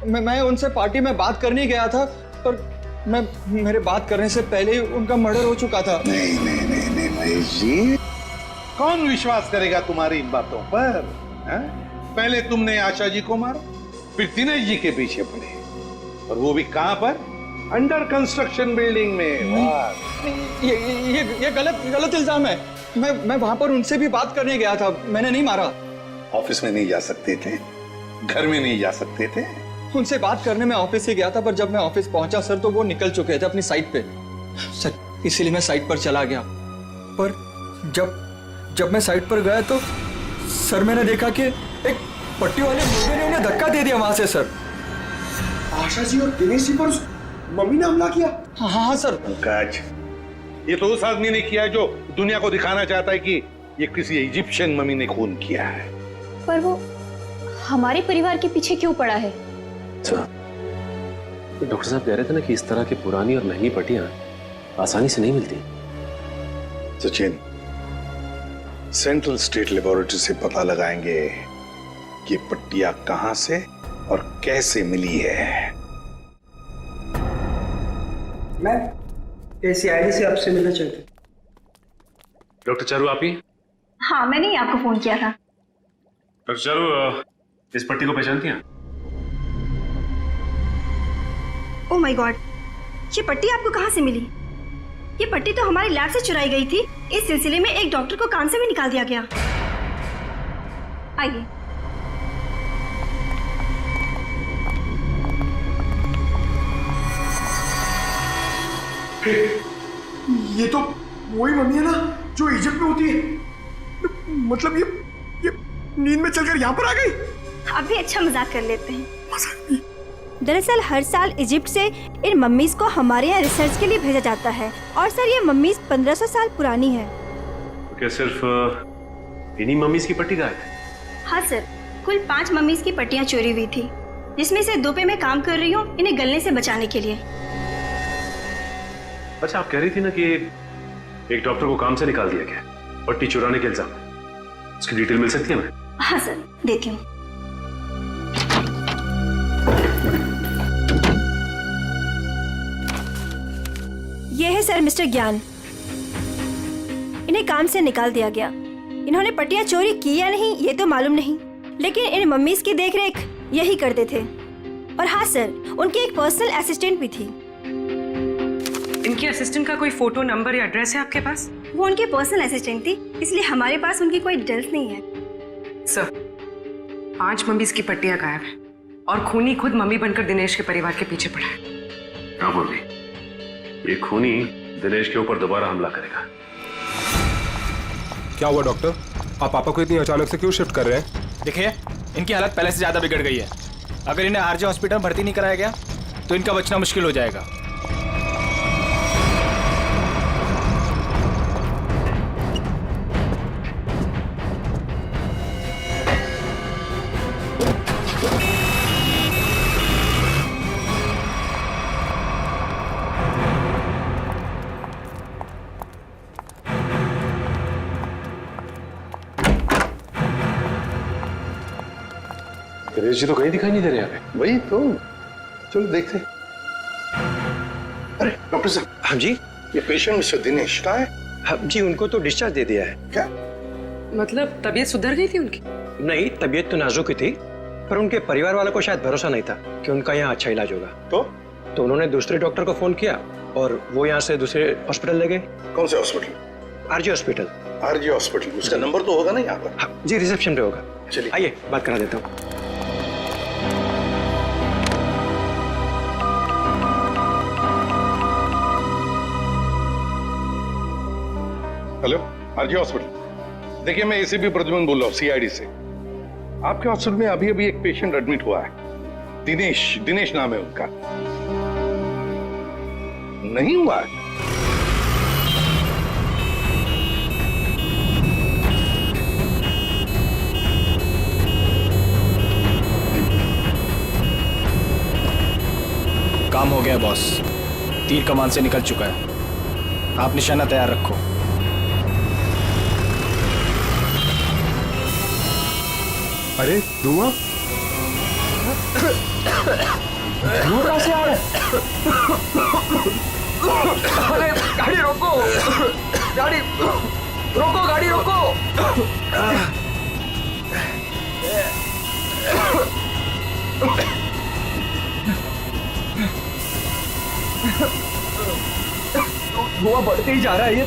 मैं उनसे पार्टी में बात करने गया था, पर मेरे बात करने से पहले ही उनका मर्डर हो चुका था। नहीं नहीं नहीं नहीं महेश जी, कौन विश्वास करेगा तुम्हारी इन बातों पर? हैं? पहले तुमने आशा जी को मारा, फिर दिनेश जी के पीछे पड़े, और वो भी कहां पर? अंडर कंस्ट्रक्शन बिल्डिंग में। वाह! ये गलत इल्जाम है। मैं वहां पर उनसे भी बात करने गया था, मैंने नहीं मारा। ऑफिस में नहीं जा सकते थे? घर में नहीं जा सकते थे? उनसे बात करने में ऑफिस से गया था, पर जब मैं ऑफिस पहुंचा सर तो वो निकल चुके थे अपनी साइट पे। सर इसीलिए मैं साइट पर चला गया, पर जब मैं साइट पर गया तो सर मैंने देखा कि एक पट्टी वाले मुर्गे ने उन्हें धक्का दे दिया वहां से। सर आशा जी और दिनेश जी पर मम्मी ने हमला किया? हाँ सर। पंकज, ये तो उस आदमी ने किया है जो दुनिया को दिखाना चाहता है कि ये किसी इजिप्शियन मम्मी ने खून किया है। पर वो हमारे परिवार के पीछे क्यों पड़ा है? डॉक्टर साहब कह रहे थे ना कि इस तरह की पुरानी और महंगी पट्टियां आसानी से नहीं मिलती। सचिन, सेंट्रल स्टेट लेबोरेटरी से पता लगाएंगे कि पट्टियां कहां से और कैसे मिली है। मैं ACID से आपसे मिलना चाहती हूँ। डॉक्टर चारू आप ही? हाँ, मैंने ही आपको फोन किया था। डॉक्टर चारू, इस पट्टी को पहचानती हैं? ओह माय गॉड, ये पट्टी आपको कहाँ से मिली? ये पट्टी तो हमारी लैब से चुराई गई थी। इस सिलसिले में एक डॉक्टर को काम से भी निकाल दिया गया। आइए। ये तो वही मम्मी है ना जो इजिप्ट में होती है। मतलब ये नींद में चलकर यहाँ पर आ गई। आप भी अच्छा मजाक कर लेते हैं। दरअसल हर साल इजिप्ट से इन मम्मीज को हमारे यहाँ रिसर्च के लिए भेजा जाता है, और सर ये मम्मीज 1500 साल पुरानी है। तो क्या सिर्फ इन्हीं मम्मीज की पट्टी गायब है? हाँ सर, कुल 5 मम्मीज की पट्टियाँ चोरी हुई थी, जिसमें से 2 पे मैं काम कर रही हूँ इन्हें गलने से बचाने के लिए। अच्छा, आप कह रही थी ना कि एक डॉक्टर को काम से निकाल दिया गया पट्टी चुराने के इल्जाम में, उसकी डिटेल मिल सकती है हमें? हाँ सर, देती हूँ। ये है सर मिस्टर ज्ञान। इन्हें काम से निकाल दिया गया। इन्होंने पट्टियां चोरी की या नहीं ये तो मालूम नहीं, लेकिन इन मम्मीज की देखरेख यही करते थे। और हाँ सर, उनकी एक पर्सनल असिस्टेंट भी थी। इनकी असिस्टेंट का कोई फोटो, नंबर या एड्रेस है आपके पास? वो उनकी पर्सनल असिस्टेंट थी, इसलिए हमारे पास उनकी कोई डिटेल्स नहीं है। सर, 5 मम्मीज की पट्टियां गायब है और खूनी खुद मम्मी बनकर दिनेश के परिवार के पीछे पड़ा है। हाँ बोल रही, ये खूनी दिनेश के ऊपर दोबारा हमला करेगा। क्या हुआ डॉक्टर? आप पापा को इतनी अचानक से क्यों शिफ्ट कर रहे हैं? देखिए, इनकी हालत पहले से ज्यादा बिगड़ गई है। अगर इन्हें आरजे हॉस्पिटल भर्ती नहीं कराया गया तो इनका बचना मुश्किल हो जाएगा। दिनेश जी तो कहीं दिखाई नहीं दे रहे यहाँ पे। वही तो, चलो देखते। अरे डॉक्टर साहब। हाँ जी। ये पेशेंट मिस्टर दिनेश का है? हाँ जी, उनको तो डिस्चार्ज दे दिया है। क्या मतलब तबीयत सुधर गई थी उनकी? नहीं, तबीयत तो नाजुक ही थी, पर उनके परिवार वालों को शायद भरोसा नहीं था कि उनका यहाँ अच्छा इलाज होगा। तो उन्होंने दूसरे डॉक्टर को फोन किया और वो यहाँ से दूसरे हॉस्पिटल ले गए। कौन से hospital? RJ hospital. RJ hospital, उसका नंबर तो होगा ना यहाँ पर? हाँ जी, रिसेप्शन पे होगा। चलिए आइए बात करा देता हूँ। Hello, RJ hospital. देखिए, मैं एसीपी प्रद्युमन बोल रहा हूँ, CID से। आपके हॉस्पिटल में अभी अभी एक पेशेंट एडमिट हुआ है। दिनेश नाम है उनका। नहीं हुआ है? काम हो गया बॉस, तीर कमान से निकल चुका है। आप निशाना तैयार रखो। अरे धुआं कहाँ से आ रहा है? अरे गाड़ी रोको, गाड़ी। रोको गाड़ी रोको। धुआं बढ़ते ही जा रहा है ये।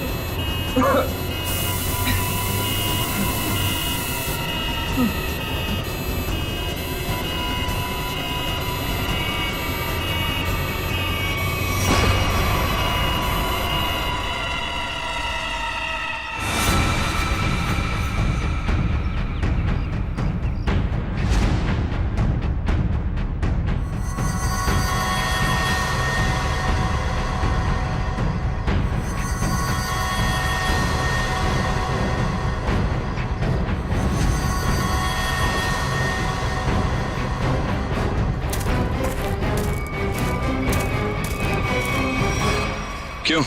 क्यों?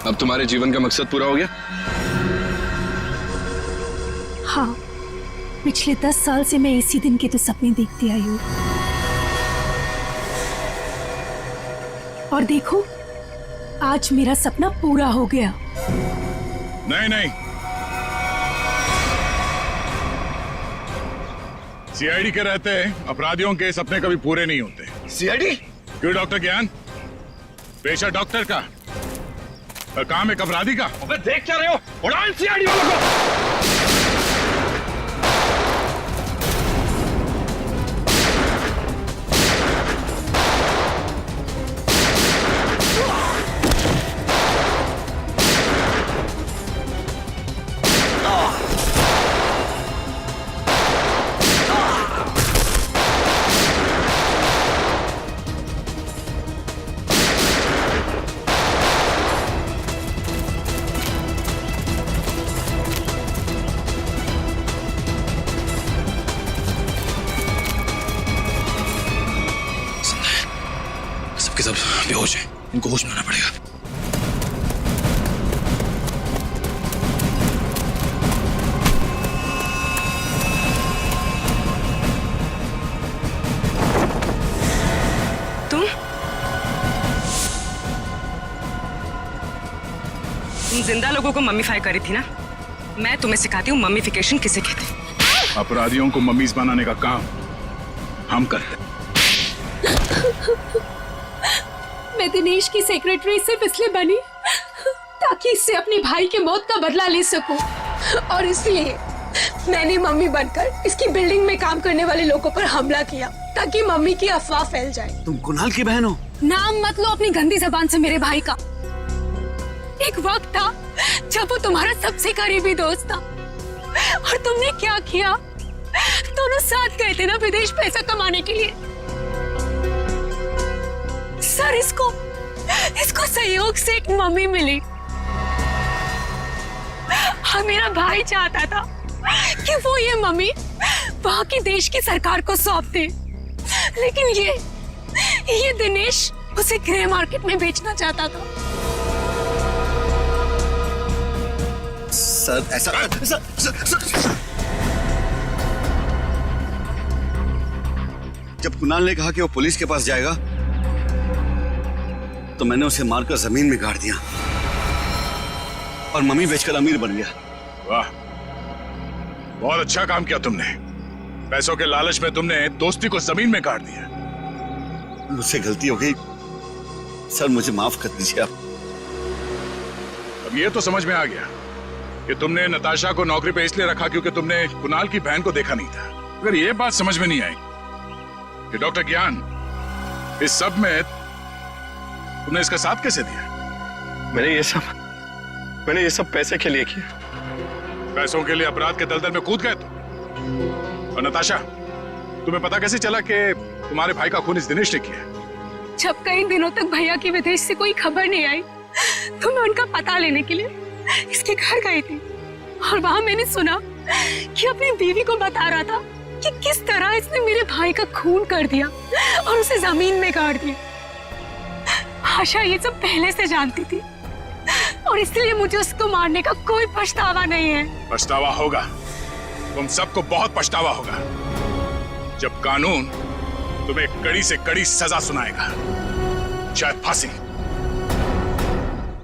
अब तुम्हारे जीवन का मकसद पूरा हो गया? हाँ, पिछले 10 साल से मैं इसी दिन के तो सपने देखती आई हूँ। और देखो, आज मेरा सपना पूरा हो गया। नहीं नहीं, सीआईडी के रहते अपराधियों के सपने कभी पूरे नहीं होते। सीआईडी? क्यों डॉक्टर ज्ञान? पेशा डॉक्टर का और काम एक अपराधी का। अबे देख क्या रहे हो? उड़ाओ इन सीआईडी वालों को। सबके सब बेहोश हैं, इनको होश में आना पड़ेगा। तुम जिंदा लोगों को मम्मीफाई करी थी ना? मैं तुम्हें सिखाती हूँ मम्मीफिकेशन किसे कहते हैं। अपराधियों को मम्मीज बनाने का काम हम करते हैं। मैं दिनेश की सेक्रेटरी सिर्फ इसलिए बनी ताकि इससे अपने भाई के मौत का बदला ले सकूं, और इसलिए मैंने मम्मी बनकर इसकी बिल्डिंग में काम करने वाले लोगों पर हमला किया ताकि मम्मी की अफवाह फैल जाए। तुम कुणाल की बहन हो? नाम मत लो अपनी गंदी जबान से मेरे भाई का। एक वक्त था जब वो तुम्हारा सबसे करीबी दोस्त था, और तुमने क्या किया? दोनों साथ गए थे ना विदेश पैसा कमाने के लिए। सर, इसको सहयोग से एक मम्मी मिली, और मेरा भाई चाहता था कि वो ये मम्मी वहां की देश की सरकार को सौंप दे, लेकिन ये दिनेश उसे ग्रे मार्केट में बेचना चाहता था। सर ऐसा सर। जब कुणाल ने कहा कि वो पुलिस के पास जाएगा तो मैंने उसे मारकर जमीन में गाड़ दिया और मम्मी बेचकर अमीर बन गया। वाह, बहुत अच्छा काम किया तुमने। पैसों के लालच में तुमने दोस्ती को जमीन में गाड़ दिया। मुझसे गलती हो गई सर, मुझे माफ कर दीजिए आप। अब ये तो समझ में आ गया कि तुमने नताशा को नौकरी पे इसलिए रखा क्योंकि तुमने कुणाल की बहन को देखा नहीं था। अगर ये बात समझ में नहीं आई कि डॉक्टर ज्ञान इस सब में तुमने इसका साथ कैसे दिया? मैंने ये सब पैसे के लिए किया। पैसों के लिए अपराध के दलदल में कूद गए तुम। और नताशा, तुम्हें पता कैसे चला कि तुम्हारे भाई का खून इस दिनेश ने किया? जब कई दिनों तक भैया की विदेश से कोई खबर नहीं आई तो मैं उनका पता लेने के लिए इसके घर गई थी, और वहां मैंने सुना कि अपनी बीवी को बता रहा था कि किस तरह इसने मेरे भाई का खून कर दिया और उसे जमीन में गाड़ दिया। आशा ये सब पहले से जानती थी, और इसलिए मुझे उसको मारने का कोई पछतावा नहीं है। पछतावा होगा, तुम सबको बहुत पछतावा होगा जब कानून तुम्हें कड़ी से कड़ी सजा सुनाएगा, शायद फांसी।